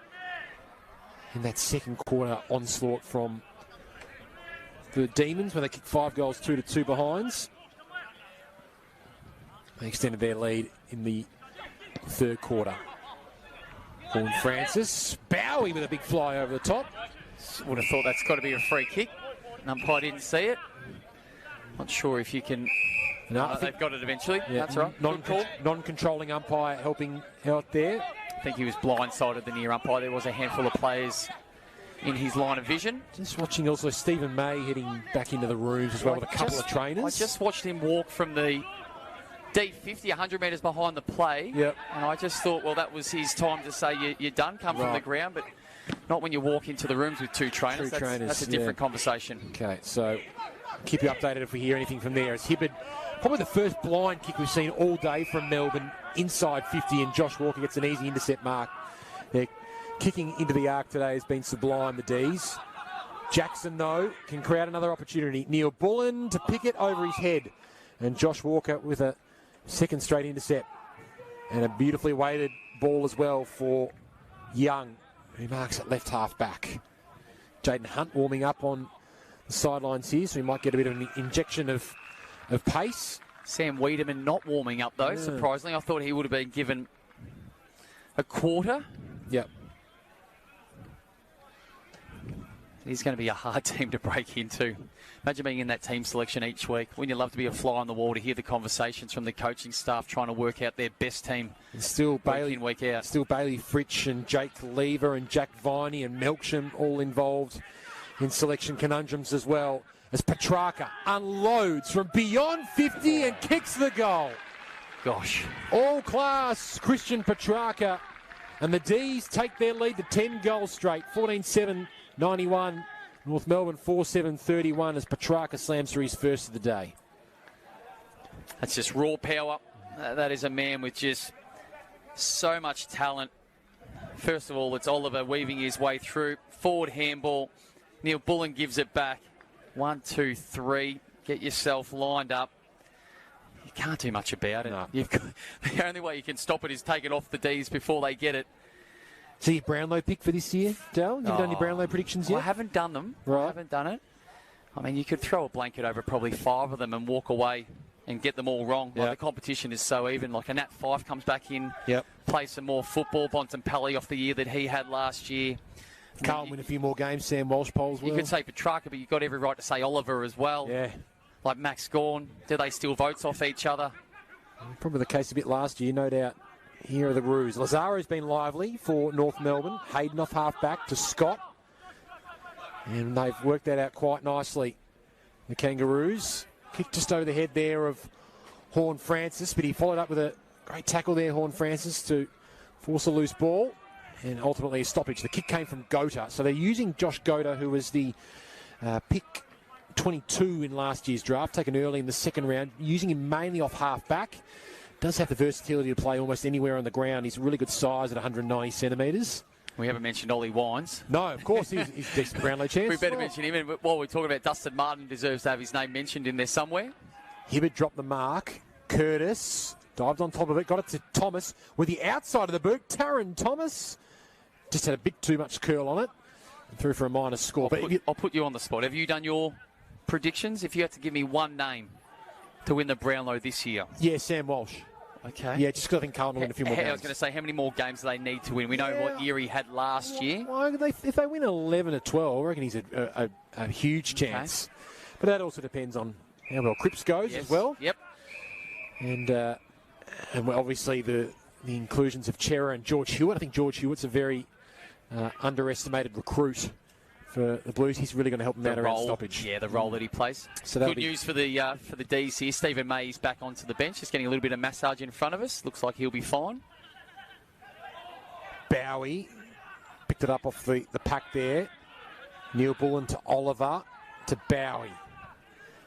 [SPEAKER 2] in that second quarter onslaught from the Demons, where they kicked 5 goals, 2-2 behinds. They extended their lead in the third quarter. Horne-Francis, Bowie with a big fly over the top.
[SPEAKER 1] Would have thought that's got to be a free kick. Umpire didn't see it. Not sure if you can...
[SPEAKER 2] No,
[SPEAKER 1] they've got it eventually.
[SPEAKER 2] Yeah,
[SPEAKER 1] That's right.
[SPEAKER 2] Non-controlling umpire helping out there.
[SPEAKER 1] I think he was blindsided, the near umpire. There was a handful of players in his line of vision.
[SPEAKER 2] Just watching also Stephen May heading back into the rooms as well with a couple of trainers.
[SPEAKER 1] I just watched him walk from the deep 50, 100 metres behind the play.
[SPEAKER 2] Yep.
[SPEAKER 1] And I just thought, well, that was his time to say, you're done, come from the ground. But not when you walk into the rooms with two trainers. That's a different conversation.
[SPEAKER 2] Okay, so keep you updated if we hear anything from there. As Hibberd, probably the first blind kick we've seen all day from Melbourne, inside 50, and Josh Walker gets an easy intercept mark. Their kicking into the arc today has been sublime, the D's. Jackson, though, can create another opportunity. Neil Bullen to pick it over his head. And Josh Walker with a second straight intercept. And a beautifully weighted ball as well for Young, who marks at left half back. Jaden Hunt warming up on the sidelines here, so he might get a bit of an injection of pace.
[SPEAKER 1] Sam Wiedemann not warming up, though, surprisingly. I thought he would have been given a quarter.
[SPEAKER 2] Yep.
[SPEAKER 1] He's going to be a hard team to break into. Imagine being in that team selection each week. Wouldn't you love to be a fly on the wall to hear the conversations from the coaching staff trying to work out their best team
[SPEAKER 2] still Bailey,
[SPEAKER 1] week in, week out.
[SPEAKER 2] Still Bailey Fritsch and Jake Lever and Jack Viney and Melksham all involved in selection conundrums as well, as Petrarca unloads from beyond 50 and kicks the goal.
[SPEAKER 1] Gosh.
[SPEAKER 2] All class Christian Petrarca, and the D's take their lead to 10 goals straight, 14-7-91. North Melbourne 4-7-31 as Petrarca slams through his first of the day.
[SPEAKER 1] That's just raw power. That is a man with just so much talent. First of all, it's Oliver weaving his way through. Forward handball. Neil Bullen gives it back. 1, 2, 3. Get yourself lined up. You can't do much about it.
[SPEAKER 2] No.
[SPEAKER 1] The only way you can stop it is take it off the D's before they get it.
[SPEAKER 2] See your Brownlow pick for this year, Dale? You've done your Brownlow predictions yet?
[SPEAKER 1] I haven't done them.
[SPEAKER 2] Right.
[SPEAKER 1] I haven't done it. I mean, you could throw a blanket over probably 5 of them and walk away and get them all wrong.
[SPEAKER 2] Yep.
[SPEAKER 1] Like, the competition is so even. Like, a Nat Fyfe comes back in,
[SPEAKER 2] yep,
[SPEAKER 1] play some more football. Bontempelli off the year that he had last year.
[SPEAKER 2] Carlton win a few more games. Sam Walsh polls well.
[SPEAKER 1] You could say Petrarca, but you've got every right to say Oliver as well.
[SPEAKER 2] Yeah.
[SPEAKER 1] Like Max Gawn. Do they steal votes off each other?
[SPEAKER 2] Probably the case a bit last year, no doubt. Here are the Roos. Lazaro's been lively for North Melbourne. Hayden off half-back to Scott. And they've worked that out quite nicely. The Kangaroos. Kick just over the head there of Horne-Francis, but he followed up with a great tackle there, Horne-Francis, to force a loose ball. And ultimately a stoppage. The kick came from Gota. So they're using Josh Gota, who was the pick 22 in last year's draft, taken early in the second round, using him mainly off half-back. Does have the versatility to play almost anywhere on the ground. He's really good size at 190 centimetres.
[SPEAKER 1] We haven't mentioned Ollie Wines.
[SPEAKER 2] No, of course, he's a decent Brownlow chance.
[SPEAKER 1] We better mention him. And while we're talking about Dustin Martin, deserves to have his name mentioned in there somewhere.
[SPEAKER 2] Hibberd dropped the mark. Curtis dived on top of it, got it to Thomas with the outside of the boot. Taron Thomas just had a bit too much curl on it. And threw for a minus score.
[SPEAKER 1] I'll put you on the spot. Have you done your predictions? If you had to give me one name to win the Brownlow this year.
[SPEAKER 2] Yeah, Sam Walsh.
[SPEAKER 1] Okay.
[SPEAKER 2] Yeah, just because I think Carlton will win a few more games.
[SPEAKER 1] I was going to say, how many more games do they need to win? We know what year he had last year.
[SPEAKER 2] Well, if they win 11 or 12, I reckon he's a huge chance. Okay. But that also depends on how well Cripps goes as well.
[SPEAKER 1] Yep.
[SPEAKER 2] And obviously the inclusions of Chera and George Hewitt. I think George Hewitt's a very underestimated recruit for the Blues. He's really going to help them out around stoppage.
[SPEAKER 1] Yeah, the role that he plays. So good news for the D's here. Stephen May's back onto the bench. Just getting a little bit of massage in front of us. Looks like he'll be fine.
[SPEAKER 2] Bowie picked it up off the pack there. Neil Bullen to Oliver to Bowie.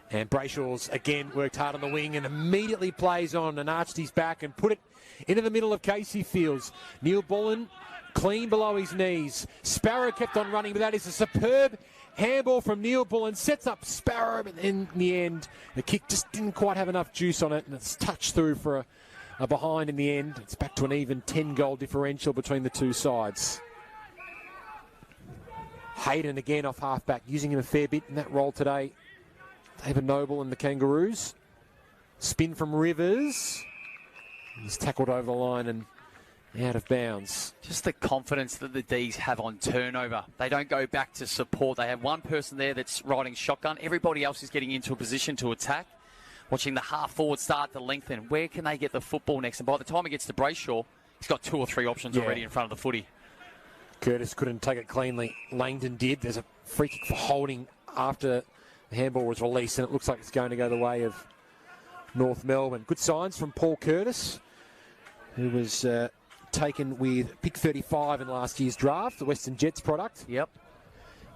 [SPEAKER 2] And Brayshaw's again worked hard on the wing and immediately plays on and arched his back and put it into the middle of Casey Fields. Neil Bullen clean below his knees. Sparrow kept on running, but that is a superb handball from Neil Bullen. Sets up Sparrow, but in the end, the kick just didn't quite have enough juice on it, and it's touched through for a behind in the end. It's back to an even 10-goal differential between the two sides. Hayden again off halfback, using him a fair bit in that role today. David Noble and the Kangaroos. Spin from Rivers. He's tackled over the line and out of bounds.
[SPEAKER 1] Just the confidence that the D's have on turnover. They don't go back to support. They have one person there that's riding shotgun. Everybody else is getting into a position to attack. Watching the half forward start to lengthen. Where can they get the football next? And by the time he gets to Brayshaw, he's got 2 or 3 options already in front of the footy.
[SPEAKER 2] Curtis couldn't take it cleanly. Langdon did. There's a free kick for holding after the handball was released, and it looks like it's going to go the way of North Melbourne. Good signs from Paul Curtis, who was taken with pick 35 in last year's draft, the Western Jets product.
[SPEAKER 1] Yep.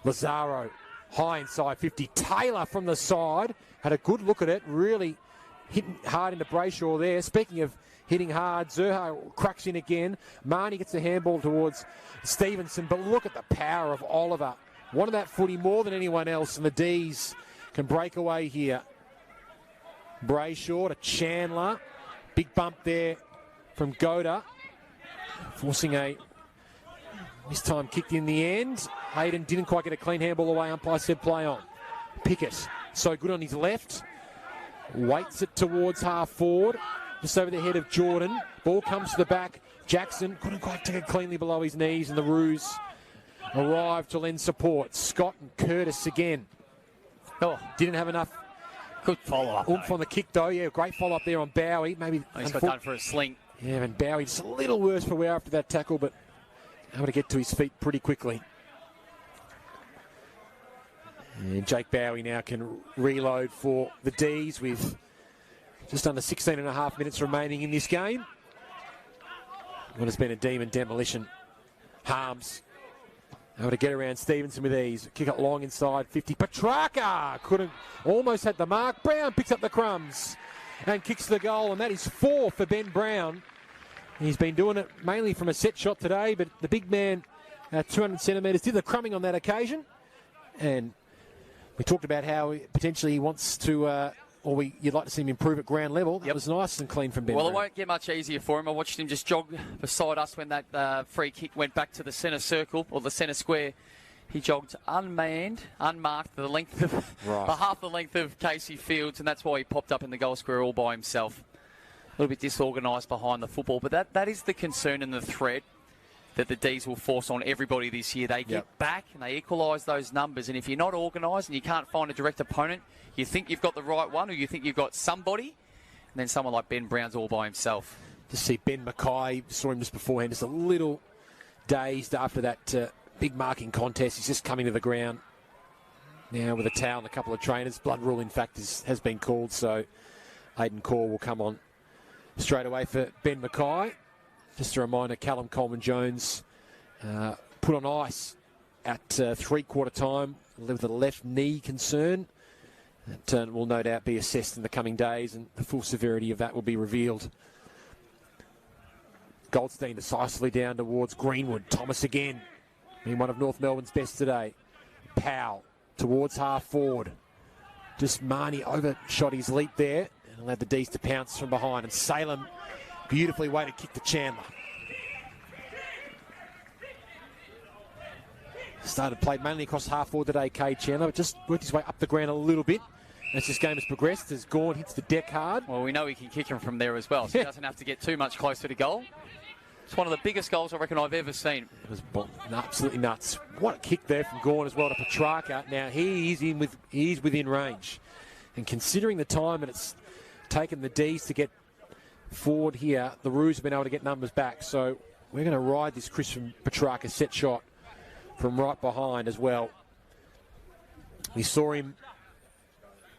[SPEAKER 2] Lazaro, high inside 50. Taylor from the side, had a good look at it, really hitting hard into Brayshaw there. Speaking of hitting hard, Zerha cracks in again. Marnie gets the handball towards Stevenson, but look at the power of Oliver. Wanted that footy more than anyone else, and the D's can break away here. Brayshaw to Chandler. Big bump there from Goda, forcing a mistime kicked in the end. Hayden didn't quite get a clean handball away. Umpire said play on. Pickett, so good on his left. Waits it towards half forward, just over the head of Jordan. Ball comes to the back. Jackson couldn't quite take it cleanly below his knees, and the Roos arrived to lend support. Scott and Curtis again. Oh, didn't have enough.
[SPEAKER 1] Good follow-up.
[SPEAKER 2] Oomph on the kick, though. Yeah, great follow-up there on Bowie. Maybe
[SPEAKER 1] he's got done for a sling.
[SPEAKER 2] Yeah, and Bowie just a little worse for wear after that tackle, but able to get to his feet pretty quickly. And Jake Bowie now can reload for the D's with just under 16 and a half minutes remaining in this game. What has been a demon demolition. Harms able to get around Stevenson with ease. Kick it long inside 50. Petrarca couldn't, almost had the mark. Brown picks up the crumbs and kicks the goal, and that is 4 for Ben Brown. He's been doing it mainly from a set shot today, but the big man, 200 centimetres, did the crumbing on that occasion. And we talked about how potentially he wants to, you'd like to see him improve at ground level. That was nice and clean from Ben Brown.
[SPEAKER 1] It won't get much easier for him. I watched him just jog beside us when that free kick went back to the centre circle, or the centre square. He jogged unmanned, unmarked, the length of half the length of Casey Fields, and that's why he popped up in the goal square all by himself. A little bit disorganised behind the football, but that is the concern and the threat that the D's will force on everybody this year. They get back and they equalise those numbers, and if you're not organised and you can't find a direct opponent, you think you've got the right one, or you think you've got somebody, and then someone like Ben Brown's all by himself.
[SPEAKER 2] Just see Ben Mackay, saw him just beforehand, just a little dazed after that big marking contest. He's just coming to the ground now with a towel and a couple of trainers. Blood rule, in fact, has been called, so Aidan Core will come on straight away for Ben Mackay. Just a reminder, Callum Coleman-Jones put on ice at three-quarter time with a left knee concern. That will no doubt be assessed in the coming days, and the full severity of that will be revealed. Goldstein decisively down towards Greenwood. Thomas again, being one of North Melbourne's best today. Powell towards half forward. Just Marnie overshot his leap there and allowed the D's to pounce from behind. And Salem beautifully way to kick to Chandler. Played mainly across half forward today, Cade Chandler, but just worked his way up the ground a little bit as this game has progressed, as Gawn hits the deck hard.
[SPEAKER 1] Well, we know he can kick him from there as well, so he doesn't have to get too much closer to goal. It's one of the biggest goals I reckon I've ever seen.
[SPEAKER 2] It was absolutely nuts. What a kick there from Gawn as well to Petrarca. Now he's within range. And considering the time that it's taken the D's to get forward here, the Roos have been able to get numbers back. So we're going to ride this Christian Petrarca set shot from right behind as well. We saw him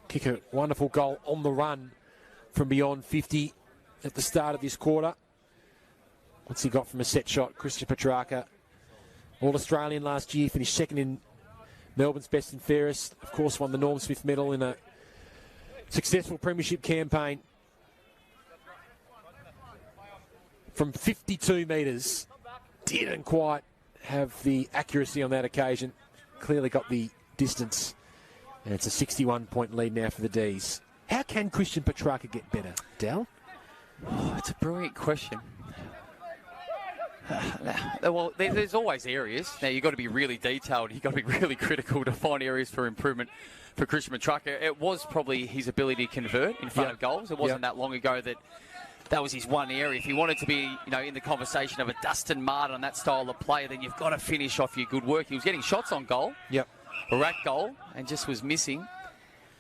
[SPEAKER 2] kick a wonderful goal on the run from beyond 50 at the start of this quarter. What's he got from a set shot? Christian Petrarca, All-Australian last year, finished second in Melbourne's Best and Fairest. Of course, won the Norm Smith medal in a successful premiership campaign. From 52 metres, didn't quite have the accuracy on that occasion. Clearly got the distance. And it's a 61-point lead now for the D's. How can Christian Petrarca get better, Dal?
[SPEAKER 1] Oh, it's a brilliant question. Well, there's always areas. Now, you've got to be really detailed. You've got to be really critical to find areas for improvement for Christian Petrarca. It was probably his ability to convert in front of goals. It wasn't that long ago that was his one area. If you wanted to be, in the conversation of a Dustin Martin, that style of player, then you've got to finish off your good work. He was getting shots on goal, or at goal, and just was missing.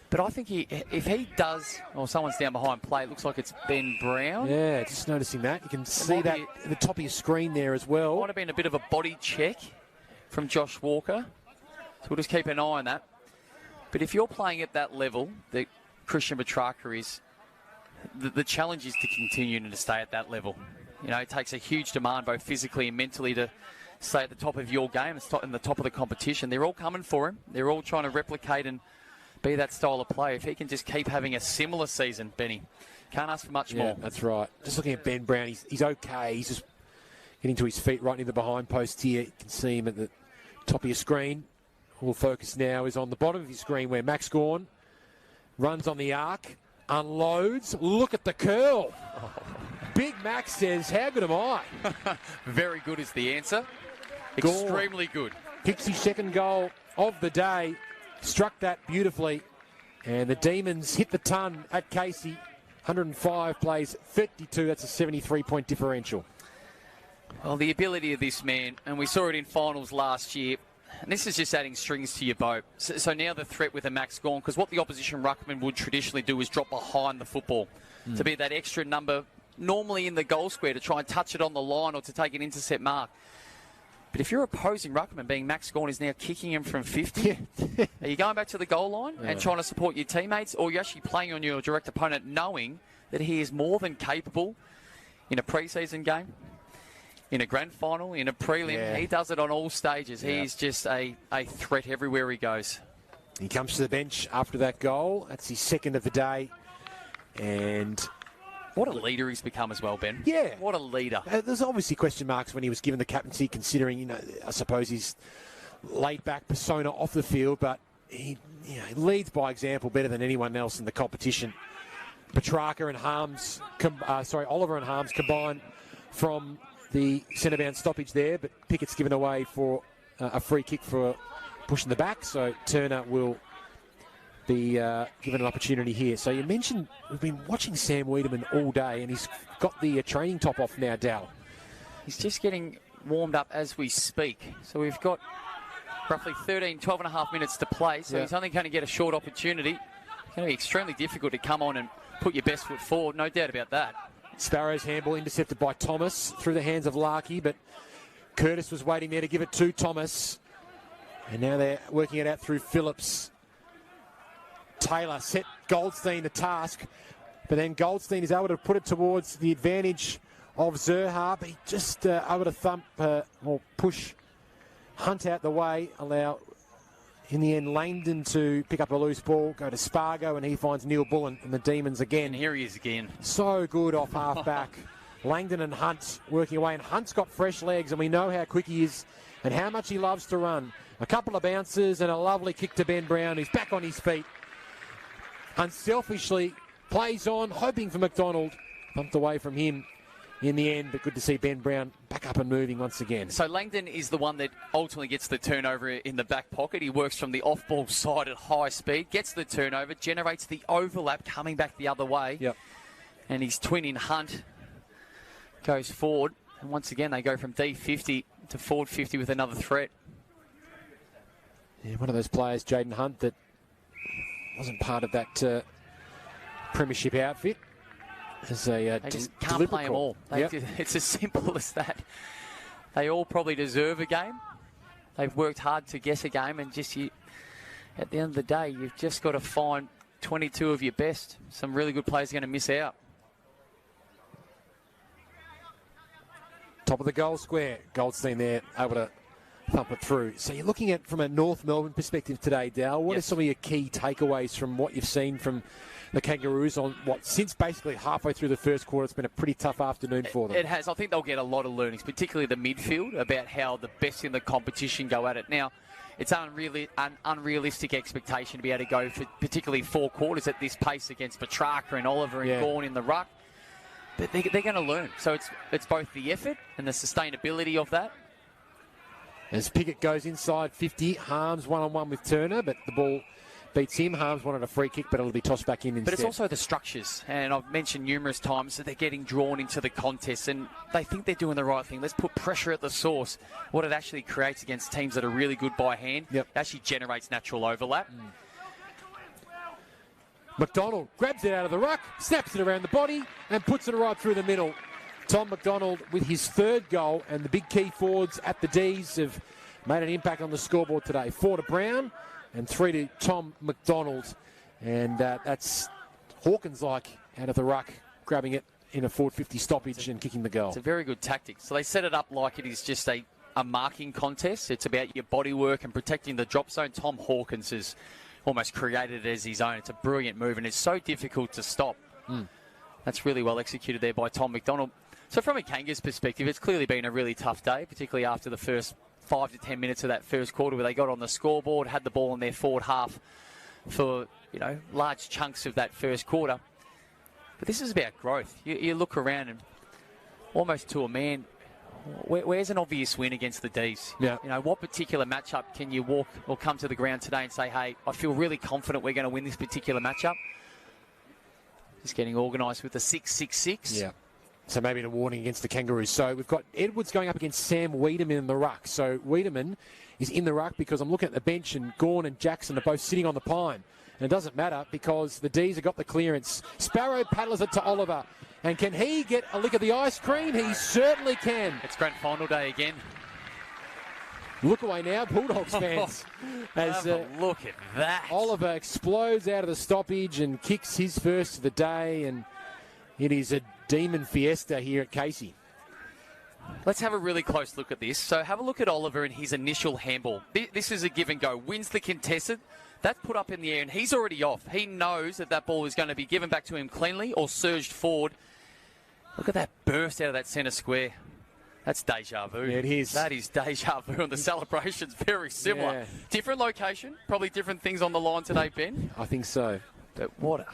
[SPEAKER 1] But I think if he does, or someone's down behind play, it looks like it's Ben Brown.
[SPEAKER 2] Yeah, just noticing that. You can see that at the top of your screen there as well.
[SPEAKER 1] Might have been a bit of a body check from Josh Walker. So we'll just keep an eye on that. But if you're playing at that level that Christian Petrarca is, the challenge is to continue to stay at that level. It takes a huge demand, both physically and mentally, to stay at the top of your game and the top of the competition. They're all coming for him. They're all trying to replicate and be that style of play. If he can just keep having a similar season, Benny, can't ask for much more.
[SPEAKER 2] That's right. Just looking at Ben Brown, he's okay. He's just getting to his feet right near the behind post here. You can see him at the top of your screen. All focus now is on the bottom of your screen where Max Gawn runs on the arc, unloads. Look at the curl. Big Max says, how good am I?
[SPEAKER 1] Very good is the answer.
[SPEAKER 2] Gawn.
[SPEAKER 1] Extremely good.
[SPEAKER 2] Kicks his second goal of the day. Struck that beautifully. And the Demons hit the ton at Casey. 105 plays 32. That's a 73-point differential.
[SPEAKER 1] Well, the ability of this man, and we saw it in finals last year, and this is just adding strings to your bow. So now the threat with a Max Gawn, because what the opposition ruckman would traditionally do is drop behind the football to be that extra number, normally in the goal square, to try and touch it on the line or to take an intercept mark. But if your opposing ruckman, being Max Gawn, is now kicking him from 50, are you going back to the goal line and trying to support your teammates, or are you actually playing on your direct opponent knowing that he is more than capable in a pre-season game, in a grand final, in a prelim?
[SPEAKER 2] Yeah.
[SPEAKER 1] He does it on all stages.
[SPEAKER 2] Yeah.
[SPEAKER 1] He's just a threat everywhere he goes.
[SPEAKER 2] He comes to the bench after that goal. That's his second of the day. And
[SPEAKER 1] what a leader he's become as well, Ben.
[SPEAKER 2] Yeah.
[SPEAKER 1] What a leader.
[SPEAKER 2] There's obviously question marks when he was given the captaincy, considering, I suppose his laid-back persona off the field, but he leads by example better than anyone else in the competition. Petrarca and Oliver and Harms combine from the centre-bound stoppage there, but Pickett's given away for a free kick for pushing the back, so Turner will be given an opportunity here. So you mentioned we've been watching Sam Wiedemann all day, and he's got the training top off now, Dal.
[SPEAKER 1] He's just getting warmed up as we speak. So we've got roughly 12 and a half minutes to play, so he's only going to get a short opportunity. It's going to be extremely difficult to come on and put your best foot forward, no doubt about that.
[SPEAKER 2] Sparrow's handball intercepted by Thomas through the hands of Larkey, but Curtis was waiting there to give it to Thomas. And now they're working it out through Phillips. Taylor set Goldstein the task, but then Goldstein is able to put it towards the advantage of Zerha, but he just able to thump or push Hunt out the way, allow, in the end, Langdon to pick up a loose ball, go to Spargo, and he finds Neil Bullen and the Demons again.
[SPEAKER 1] And here he is again.
[SPEAKER 2] So good off half-back. Langdon and Hunt working away, and Hunt's got fresh legs, and we know how quick he is and how much he loves to run. A couple of bounces and a lovely kick to Ben Brown, who's back on his feet. Unselfishly plays on, hoping for McDonald. Bumped away from him in the end, but good to see Ben Brown back up and moving once again.
[SPEAKER 1] So Langdon is the one that ultimately gets the turnover in the back pocket. He works from the off-ball side at high speed, gets the turnover, generates the overlap coming back the other way.
[SPEAKER 2] Yep.
[SPEAKER 1] And his twin in Hunt goes forward. And once again, they go from D50 to forward 50 with another threat.
[SPEAKER 2] Yeah, one of those players, Jaden Hunt, that wasn't part of that premiership outfit. As a
[SPEAKER 1] they just can't play them all. It's as simple as that. They all probably deserve a game. They've worked hard to guess a game, and at the end of the day, you've just got to find 22 of your best. Some really good players are going to miss out.
[SPEAKER 2] Top of the goal square. Goldstein there, able to thump it through. So you're looking at, from a North Melbourne perspective today, Dal, what are some of your key takeaways from what you've seen from the Kangaroos on since basically halfway through the first quarter? It's been a pretty tough afternoon for them.
[SPEAKER 1] It has. I think they'll get a lot of learnings, particularly the midfield, about how the best in the competition go at it. Now, it's an unrealistic expectation to be able to go for particularly 4 quarters at this pace against Petrarca and Oliver and Gawn in the ruck. But they're going to learn. So it's both the effort and the sustainability of that.
[SPEAKER 2] As Pickett goes inside 50, Harms one-on-one with Turner, but the ball beats him. Harms wanted a free kick, but it'll be tossed back in instead.
[SPEAKER 1] But it's also the structures, and I've mentioned numerous times that they're getting drawn into the contest, and they think they're doing the right thing. Let's put pressure at the source. What it actually creates against teams that are really good by hand, it actually generates natural overlap.
[SPEAKER 2] McDonald grabs it out of the ruck, snaps it around the body, and puts it right through the middle. Tom McDonald with his third goal, and the big key forwards at the D's have made an impact on the scoreboard today. 4 to Brown and 3 to Tom McDonald. And that's Hawkins-like out of the ruck, grabbing it in a forward 50 stoppage and kicking the goal.
[SPEAKER 1] It's a very good tactic. So they set it up like it is just a marking contest. It's about your body work and protecting the drop zone. Tom Hawkins has almost created it as his own. It's a brilliant move, and it's so difficult to stop. That's really well executed there by Tom McDonald. So from a Kangas perspective, it's clearly been a really tough day, particularly after the first 5 to 10 minutes of that first quarter where they got on the scoreboard, had the ball in their forward half for, large chunks of that first quarter. But this is about growth. You look around and almost to a man, where's an obvious win against the D's?
[SPEAKER 2] Yeah.
[SPEAKER 1] What particular matchup can you walk or come to the ground today and say, hey, I feel really confident we're going to win this particular matchup? Just getting organised with the 6-6-6.
[SPEAKER 2] Yeah. So maybe a warning against the Kangaroos. So we've got Edwards going up against Sam Wiedemann in the ruck. So Wiedemann is in the ruck because I'm looking at the bench and Gawn and Jackson are both sitting on the pine. And it doesn't matter because the D's have got the clearance. Sparrow paddles it to Oliver. And can he get a lick of the ice cream? He certainly can.
[SPEAKER 1] It's grand final day again.
[SPEAKER 2] Look away now, Bulldogs fans. As
[SPEAKER 1] look at that.
[SPEAKER 2] Oliver explodes out of the stoppage and kicks his first of the day. And it is a demon fiesta here at Casey.
[SPEAKER 1] Let's have a really close look at this. So have a look at Oliver and his initial handball. This is a give and go. Wins the contested. That's put up in the air and he's already off. He knows that ball is going to be given back to him cleanly or surged forward. Look at that burst out of that centre square. That's deja vu.
[SPEAKER 2] Yeah, it is.
[SPEAKER 1] That is deja vu, and the celebration's very similar.
[SPEAKER 2] Yeah.
[SPEAKER 1] Different location, probably different things on the line today, Ben.
[SPEAKER 2] I think so.
[SPEAKER 1] But what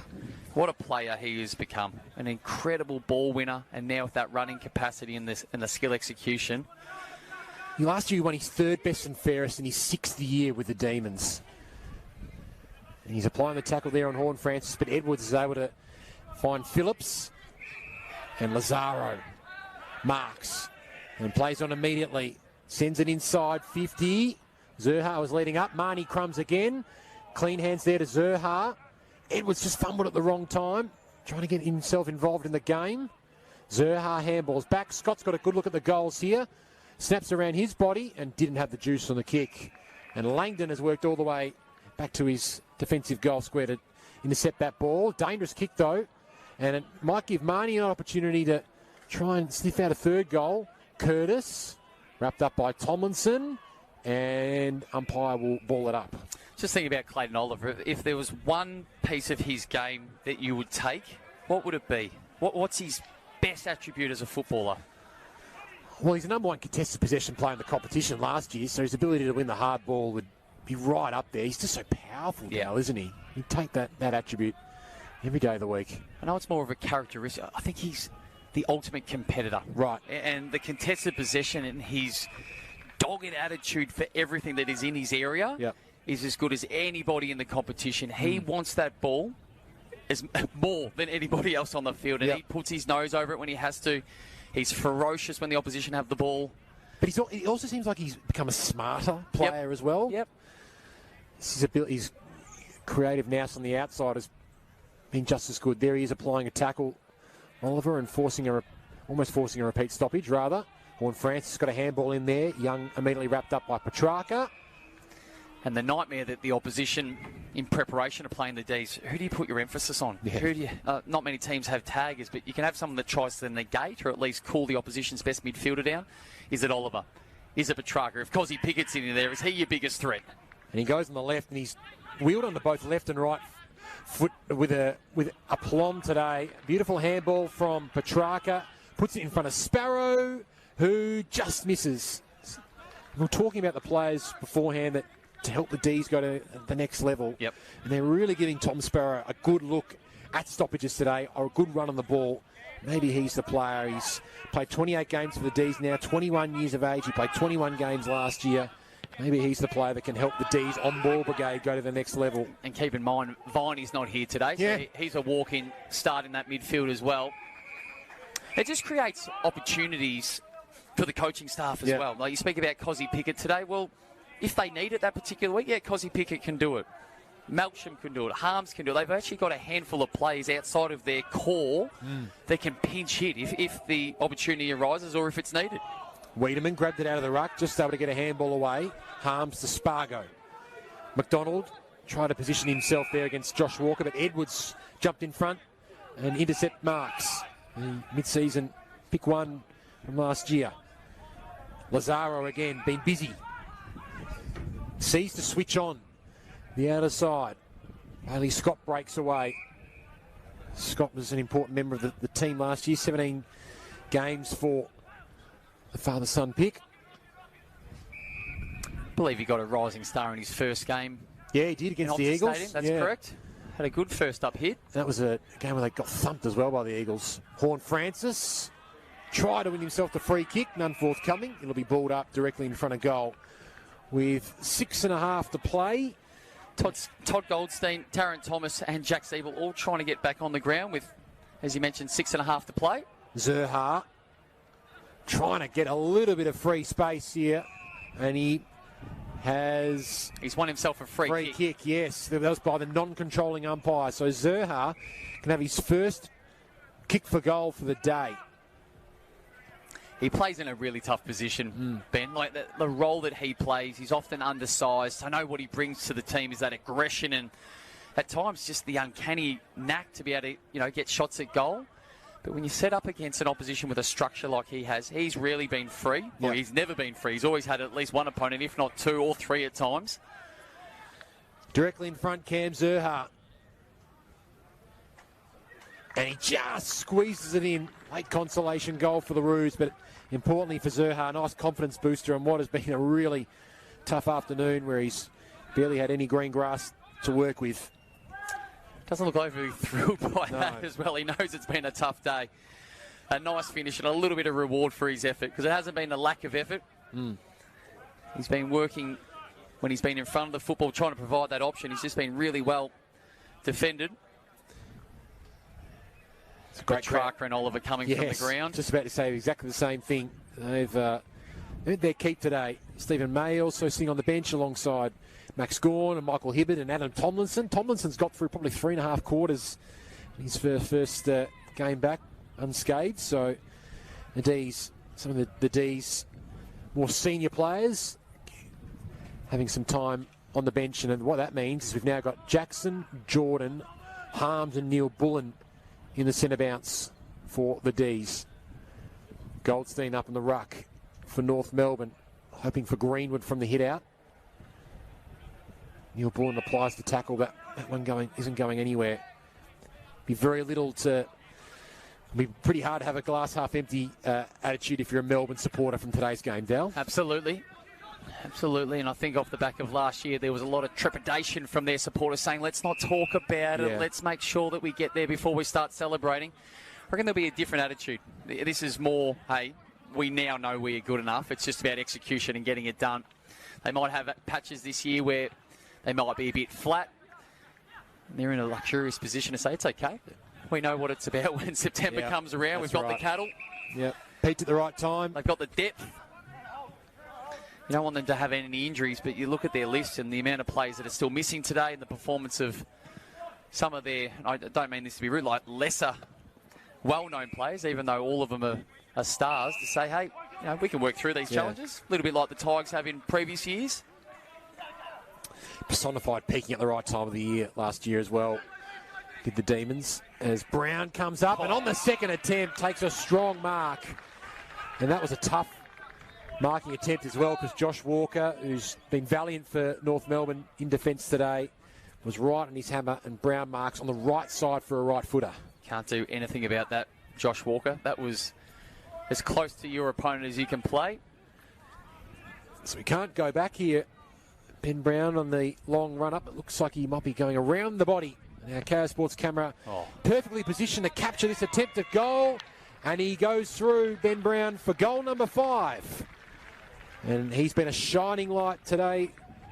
[SPEAKER 1] a player he has become. An incredible ball winner, and now with that running capacity and the skill execution.
[SPEAKER 2] Last year he won his third best and fairest in his 6th year with the Demons. And he's applying the tackle there on Horn Francis, but Edwards is able to find Phillips and Lazaro. Marks and plays on immediately. Sends it inside 50. Zurha was leading up. Marnie crumbs again. Clean hands there to Zurha. Edwards just fumbled at the wrong time, trying to get himself involved in the game. Zurha handballs back. Scott's got a good look at the goals here. Snaps around his body and didn't have the juice on the kick. And Langdon has worked all the way back to his defensive goal square to intercept that ball. Dangerous kick though. And it might give Marnie an opportunity to try and sniff out a third goal. Curtis, wrapped up by Tomlinson, and umpire will ball it up.
[SPEAKER 1] Just thinking about Clayton Oliver, if there was one piece of his game that you would take, what would it be? What's his best attribute as a footballer?
[SPEAKER 2] Well, he's the number one contested possession player in the competition last year, so his ability to win the hard ball would be right up there. He's just so powerful now, isn't he? He'd take that attribute every day of the week.
[SPEAKER 1] I know it's more of a characteristic. I think he's the ultimate competitor.
[SPEAKER 2] Right.
[SPEAKER 1] And the contested possession and his dogged attitude for everything that is in his area is as good as anybody in the competition. He wants that ball as more than anybody else on the field, and he puts his nose over it when he has to. He's ferocious when the opposition have the ball.
[SPEAKER 2] But he also seems like he's become a smarter player as well.
[SPEAKER 1] Yep.
[SPEAKER 2] His creative nous on the outside has been just as good. There he is applying a tackle, Oliver, and almost forcing a repeat stoppage, rather. Horn Francis got a handball in there. Young immediately wrapped up by Petrarca.
[SPEAKER 1] And the nightmare that the opposition, in preparation of playing the Ds, who do you put your emphasis on?
[SPEAKER 2] Yeah.
[SPEAKER 1] Who do you? Not many teams have taggers, but you can have someone that tries to negate or at least cool the opposition's best midfielder down. Is it Oliver? Is it Petrarca? If Cozzy Pickett's in there, is he your biggest threat?
[SPEAKER 2] And he goes on the left, and he's wheeled onto both left and right foot with aplomb today. Beautiful handball from Petrarca. Puts it in front of Sparrow, who just misses. We were talking about the players beforehand that to help the Ds go to the next level.
[SPEAKER 1] Yep. And
[SPEAKER 2] they're really giving Tom Sparrow a good look at stoppages today, or a good run on the ball. maybe he's the player. He's played 28 games for the D's now, 21 years of age. He played 21 games last year. Maybe he's the player that can help the D's on-ball brigade go to the next level.
[SPEAKER 1] And keep in mind, Viney's not here today, so he's a walk-in start in that midfield as well. It just creates opportunities for the coaching staff as well. Like you speak about Cozzy Pickett today. Well, if they need it that particular week, Cozzy Pickett can do it. Melsham can do it. Harms can do it. They've actually got a handful of players outside of their core that can pinch hit if the opportunity arises or if it's needed.
[SPEAKER 2] Wiedemann grabbed it out of the ruck, just able to get a handball away. Harms to Spargo. McDonald tried to position himself there against Josh Walker, but Edwards jumped in front and intercept marks. The mid-season pick one from last year. Lazaro again, been busy. Sees to switch on the outer side. Only Scott breaks away. Scott was an important member of the team last year. 17 games for the father-son pick.
[SPEAKER 1] I believe he got a rising star in his first game.
[SPEAKER 2] Yeah, he did against the Eagles.
[SPEAKER 1] Stadium. That's correct. Had a good first up hit.
[SPEAKER 2] That was a game where they got thumped as well by the Eagles. Horn Francis tried to win himself the free kick. None forthcoming. It'll be balled up directly in front of goal with 6.5 to play.
[SPEAKER 1] Todd Goldstein, Tarrant Thomas and Jack Siebel all trying to get back on the ground with, as you mentioned, 6.5 to play.
[SPEAKER 2] Zerha trying to get a little bit of free space here, and he's
[SPEAKER 1] won himself a free
[SPEAKER 2] kick. Yes, that was by the non-controlling umpire. So Zerha can have his first kick for goal for the day.
[SPEAKER 1] He plays in a really tough position, Ben. Like the role that he plays, he's often undersized. I know what he brings to the team is that aggression and at times just the uncanny knack to be able to, get shots at goal. But when you set up against an opposition with a structure like he has, he's rarely been free. Well, he's never been free. He's always had at least one opponent, if not two or three at times.
[SPEAKER 2] Directly in front, Cam Zerha. And he just squeezes it in. Late consolation goal for the Roos, but importantly for Zerha, a nice confidence booster on what has been a really tough afternoon where he's barely had any green grass to work with.
[SPEAKER 1] Doesn't look overly thrilled by that as well. He knows it's been a tough day. A nice finish and a little bit of reward for his effort because it hasn't been a lack of effort. He's been working when he's been in front of the football trying to provide that option. He's just been really well defended. It's a great Tracker and Oliver coming from the ground.
[SPEAKER 2] Just about to say exactly the same thing. They've earned their keep today. Stephen May also sitting on the bench alongside Max Gawn and Michael Hibbert and Adam Tomlinson. Tomlinson's got through probably 3.5 quarters in his first game back unscathed. So the D's, some of the D's more senior players having some time on the bench. And what that means is we've now got Jackson, Jordan, Harms and Neil Bullen in the centre bounce for the D's. Goldstein up in the ruck for North Melbourne, hoping for Greenwood from the hit out. Neil Bullen applies the tackle. That one isn't going anywhere. Be very little to. Be pretty hard to have a glass half empty attitude if you're a Melbourne supporter from today's game, Dal.
[SPEAKER 1] Absolutely. And I think off the back of last year, there was a lot of trepidation from their supporters saying, let's not talk about it. Let's make sure that we get there before we start celebrating. I reckon there'll be a different attitude. This is more, hey, we now know we are good enough. It's just about execution and getting it done. They might have patches this year where they might be a bit flat. They're in a luxurious position to say it's okay. We know what it's about when September comes around. We've got the cattle.
[SPEAKER 2] Peaked at the right time.
[SPEAKER 1] They've got the depth. You don't want them to have any injuries, but you look at their list and the amount of players that are still missing today and the performance of some of their, I don't mean this to be rude, like lesser well-known players, even though all of them are stars, to say, hey, we can work through these challenges. A little bit like the Tigers have in previous years.
[SPEAKER 2] Personified peaking at the right time of the year last year as well. Did the Demons as Brown comes up and on the second attempt takes a strong mark. And that was a tough marking attempt as well because Josh Walker, who's been valiant for North Melbourne in defence today, was right on his hammer and Brown marks on the right side for a right footer.
[SPEAKER 1] Can't do anything about that, Josh Walker. That was as close to your opponent as you can play.
[SPEAKER 2] So we can't go back here. Ben Brown on the long run up. It looks like he might be going around the body. Now, Chaos Sports camera perfectly positioned to capture this attempt at goal. And he goes through, Ben Brown, for goal number 5. And he's been a shining light today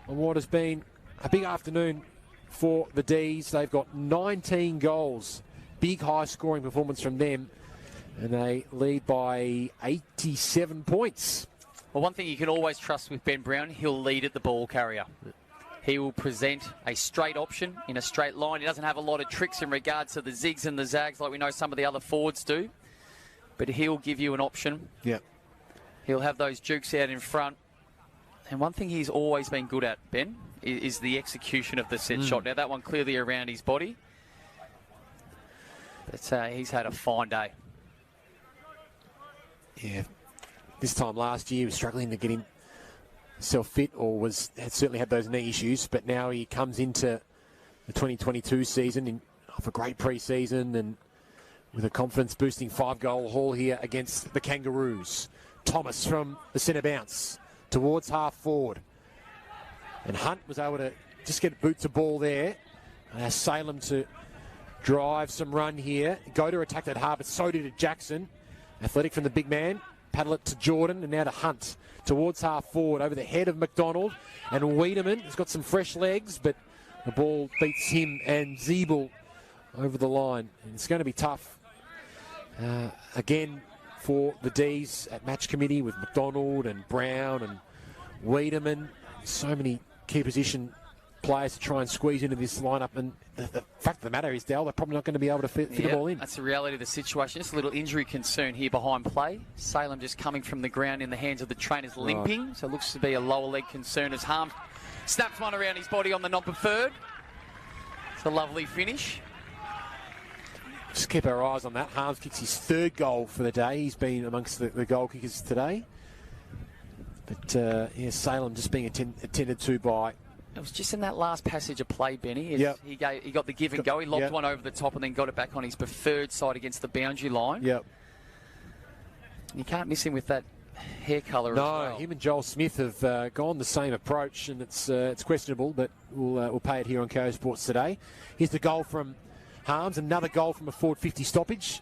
[SPEAKER 2] on what has been a big afternoon for the D's. They've got 19 goals. Big high-scoring performance from them. And they lead by 87 points.
[SPEAKER 1] Well, one thing you can always trust with Ben Brown, he'll lead at the ball carrier. He will present a straight option in a straight line. He doesn't have a lot of tricks in regards to the zigs and the zags like we know some of the other forwards do. But he'll give you an option.
[SPEAKER 2] Yeah.
[SPEAKER 1] He'll have those jukes out in front. And one thing he's always been good at, Ben, is the execution of the set shot. Now, that one clearly around his body. But he's had a fine day.
[SPEAKER 2] Yeah. This time last year, he was struggling to get himself fit, or had certainly had those knee issues. But now he comes into the 2022 season off a great pre-season and with a confidence-boosting 5-goal haul here against the Kangaroos. Thomas from the centre bounce towards half forward. And Hunt was able to just get boot to ball there. Salem to drive some run here. Go to attack that hard, but so did Jackson. Athletic from the big man. Paddle it to Jordan, and now to Hunt towards half forward over the head of McDonald. And Wiedemann has got some fresh legs, but the ball beats him and Zeeble over the line. And it's going to be tough again for the D's at match committee with McDonald and Brown and Wiedemann. So many key position players to try and squeeze into this lineup, and the fact of the matter is, Dale, they're probably not going to be able to fit them all in.
[SPEAKER 1] That's the reality of the situation. Just a little injury concern here behind play. Salem just coming from the ground in the hands of the trainers, limping, so it looks to be a lower leg concern as Harm snaps one around his body on the non-preferred. It's a lovely finish.
[SPEAKER 2] Just keep our eyes on that. Harms kicks his 3rd goal for the day. He's been amongst the goal kickers today. But, Salem just being attended to by...
[SPEAKER 1] It was just in that last passage of play, Benny.
[SPEAKER 2] Yep.
[SPEAKER 1] He got the give and go. He lobbed one over the top and then got it back on his preferred side against the boundary line.
[SPEAKER 2] Yep.
[SPEAKER 1] You can't miss him with that hair colour as well.
[SPEAKER 2] No, him and Joel Smith have gone the same approach, and it's questionable, but we'll pay it here on KO Sports today. Here's the goal from Harms, another goal from a forward 50 stoppage.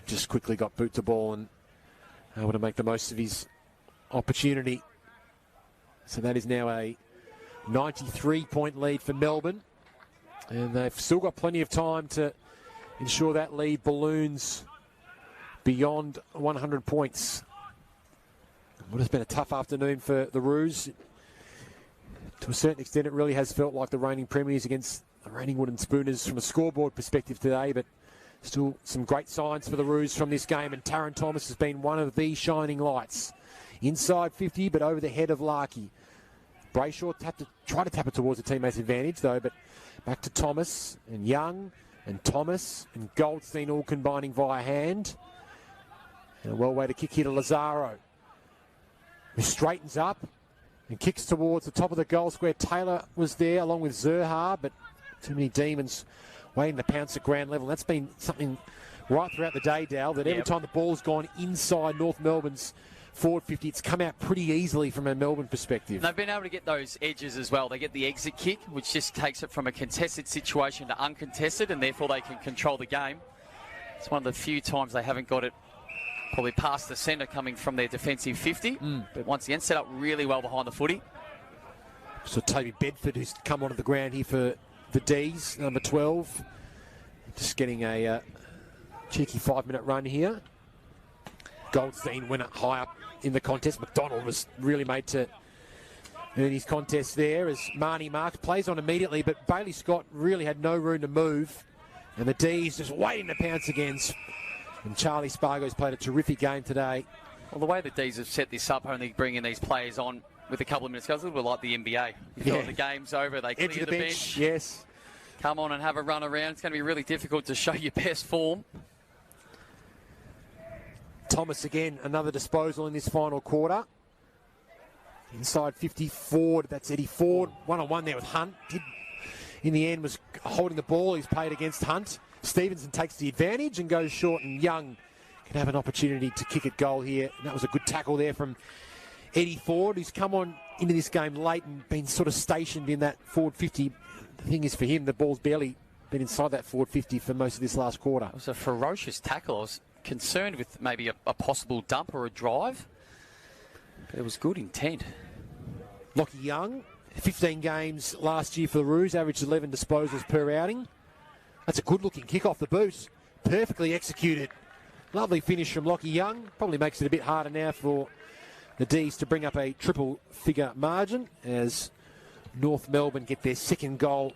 [SPEAKER 2] Just quickly got boot to ball and able to make the most of his opportunity. So that is now a 93-point lead for Melbourne. And they've still got plenty of time to ensure that lead balloons beyond 100 points. What has been a tough afternoon for the Roos. To a certain extent, it really has felt like the reigning premiers against the reigning Wooden Spooners from a scoreboard perspective today, but still some great signs for the Roos from this game, and Taron Thomas has been one of the shining lights. Inside 50, but over the head of Larkey. Brayshaw tried to tap it towards the teammate's advantage, though, but back to Thomas and Young and Thomas and Goldstein all combining via hand. And a well way to kick here to Lazaro, who straightens up and kicks towards the top of the goal square. Taylor was there along with Zerha, but too many demons waiting to pounce at ground level. That's been something right throughout the day, Dal, that every time the ball's gone inside North Melbourne's forward 50, it's come out pretty easily from a Melbourne perspective.
[SPEAKER 1] They've been able to get those edges as well. They get the exit kick, which just takes it from a contested situation to uncontested, and therefore they can control the game. It's one of the few times they haven't got it probably past the centre coming from their defensive 50. But once again, set up really well behind the footy.
[SPEAKER 2] So Toby Bedford, who's come onto the ground here for the D's, number 12. Just getting a cheeky 5-minute run here. Goldstein went high up in the contest. McDonald was really made to earn his contest there as Marnie Marks plays on immediately, but Bailey Scott really had no room to move. And the D's just waiting to pounce again. And Charlie Spargo's played a terrific game today.
[SPEAKER 1] Well, the way the D's have set this up, only bringing these players on with a couple of minutes, it's a little bit like the NBA. You feel the game's over, they clear the bench.
[SPEAKER 2] Yes.
[SPEAKER 1] Come on and have a run around. It's going to be really difficult to show your best form.
[SPEAKER 2] Thomas again, another disposal in this final quarter. Inside 50 Ford, that's Eddie Ford. One-on-one there with Hunt. In the end was holding the ball. He's played against Hunt. Stevenson takes the advantage and goes short, and Young can have an opportunity to kick at goal here. And that was a good tackle there from Eddie Ford, who's come on into this game late and been sort of stationed in that forward 50. The thing is for him, the ball's barely been inside that forward 50 for most of this last quarter.
[SPEAKER 1] It was a ferocious tackle. I was concerned with maybe a possible dump or a drive, but it was good intent.
[SPEAKER 2] Lockie Young, 15 games last year for the Roos, averaged 11 disposals per outing. That's a good-looking kick off the boot. Perfectly executed. Lovely finish from Lockie Young. Probably makes it a bit harder now for the D's to bring up a triple-figure margin as North Melbourne get their second goal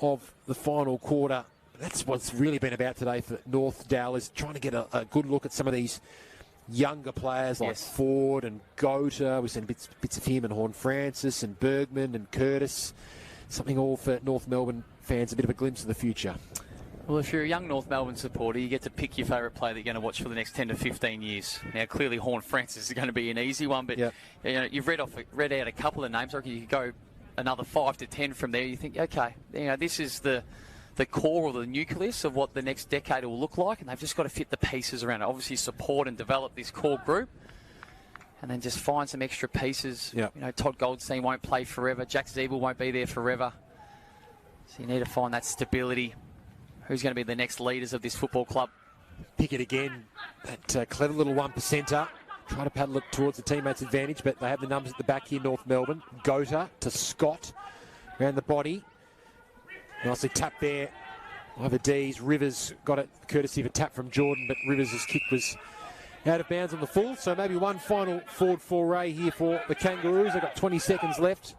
[SPEAKER 2] of the final quarter. That's what's really been about today for North Dal, is trying to get a good look at some of these younger players like Ford and Gota. We've seen bits of him and Horn-Francis and Bergman and Curtis. Something all for North Melbourne fans, a bit of a glimpse of the future.
[SPEAKER 1] Well, if you're a young North Melbourne supporter, you get to pick your favourite player that you're going to watch for the next 10 to 15 years. Now, clearly, Horn-Francis is going to be an easy one, but you know, you've read out a couple of names. I reckon you could go another 5 to 10 from there. You think, okay, you know, this is the core or the nucleus of what the next decade will look like, and they've just got to fit the pieces around it. Obviously, support and develop this core group, and then just find some extra pieces.
[SPEAKER 2] Yep.
[SPEAKER 1] You know, Todd Goldstein won't play forever. Jack Zeeble won't be there forever. So you need to find that stability. Who's going to be the next leaders of this football club?
[SPEAKER 2] Pickett again, that clever little 1%er. Try to paddle it towards the teammates' advantage, but they have the numbers at the back here, North Melbourne. Gota to Scott around the body. Nicely tapped there by the D's. Rivers got it courtesy of a tap from Jordan, but Rivers' kick was out of bounds on the full. So maybe one final forward foray here for the Kangaroos. They've got 20 seconds left.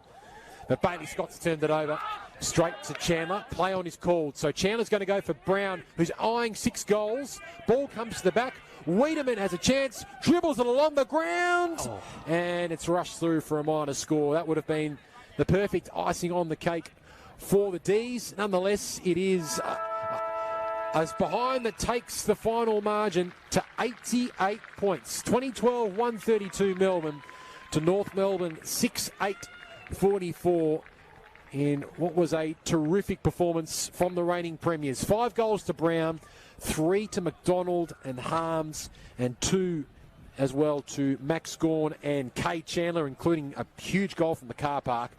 [SPEAKER 2] But Bailey Scott's turned it over straight to Chandler. Play on is called. So Chandler's going to go for Brown, who's eyeing 6 goals. Ball comes to the back. Wiedemann has a chance. Dribbles it along the ground. And it's rushed through for a minor score. That would have been the perfect icing on the cake for the D's. Nonetheless, it is as behind that takes the final margin to 88 points. 2012-132 Melbourne to North Melbourne 6-8-44 in what was a terrific performance from the reigning premiers. 5 goals to Brown, 3 to McDonald and Harms, and 2 as well to Max Gawn and Kay Chandler, including a huge goal from the car park.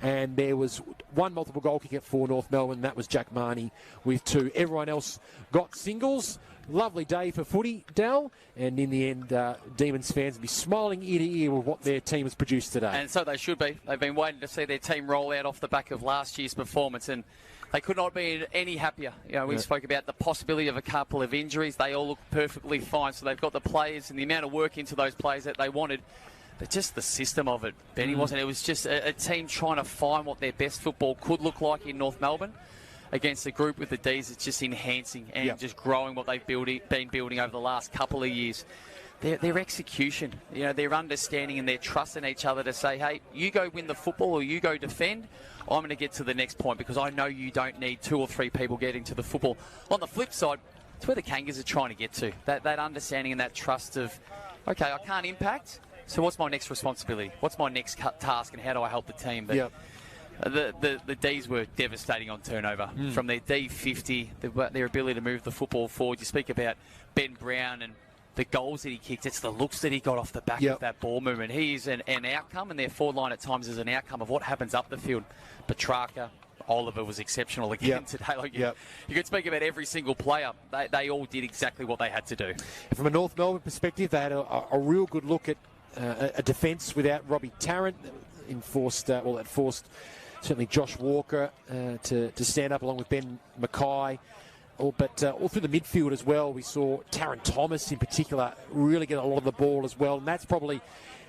[SPEAKER 2] And there was one multiple goal kicker for North Melbourne. That was Jack Marnie with 2. Everyone else got singles. Lovely day for footy, Dal. And in the end, Demons fans will be smiling ear to ear with what their team has produced today.
[SPEAKER 1] And so they should be. They've been waiting to see their team roll out off the back of last year's performance. And they could not be any happier. You know, we spoke about the possibility of a couple of injuries. They all look perfectly fine. So they've got the players and the amount of work into those players that they wanted. But just the system of it, Benny, wasn't it? It was just a team trying to find what their best football could look like in North Melbourne against a group with the D's. It's just enhancing and just growing what they've been building over the last couple of years. Their execution, you know, their understanding and their trust in each other to say, hey, you go win the football or you go defend. I'm going to get to the next point because I know you don't need 2 or 3 people getting to the football. On the flip side, it's where the Kangas are trying to get to. That understanding and that trust of, okay, I can't impact. So what's my next responsibility? What's my next task, and how do I help the team? But the Ds were devastating on turnover. From their D50, their ability to move the football forward. You speak about Ben Brown and the goals that he kicked. It's the looks that he got off the back of that ball movement. He is an outcome, and their forward line at times is an outcome of what happens up the field. Petrarca, Oliver was exceptional again today. Like you could speak about every single player. They all did exactly what they had to do.
[SPEAKER 2] From a North Melbourne perspective, they had a real good look at a defence without Robbie Tarrant. It forced certainly Josh Walker to stand up along with Ben Mackay. But all through the midfield as well, we saw Taron Thomas in particular really get a lot of the ball as well. And that's probably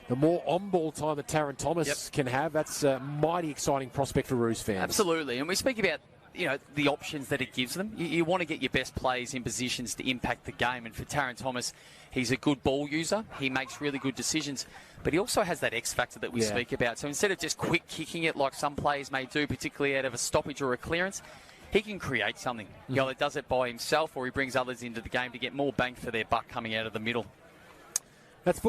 [SPEAKER 2] the more on-ball time that Taron Thomas can have. That's a mighty exciting prospect for Roos fans.
[SPEAKER 1] Absolutely. And we speak about, you know, the options that it gives them. You want to get your best players in positions to impact the game. And for Taron Thomas, he's a good ball user. He makes really good decisions. But he also has that X factor that we speak about. So instead of just quick kicking it like some players may do, particularly out of a stoppage or a clearance, he can create something. You know, that does it by himself, or he brings others into the game to get more bang for their buck coming out of the middle.
[SPEAKER 2] That's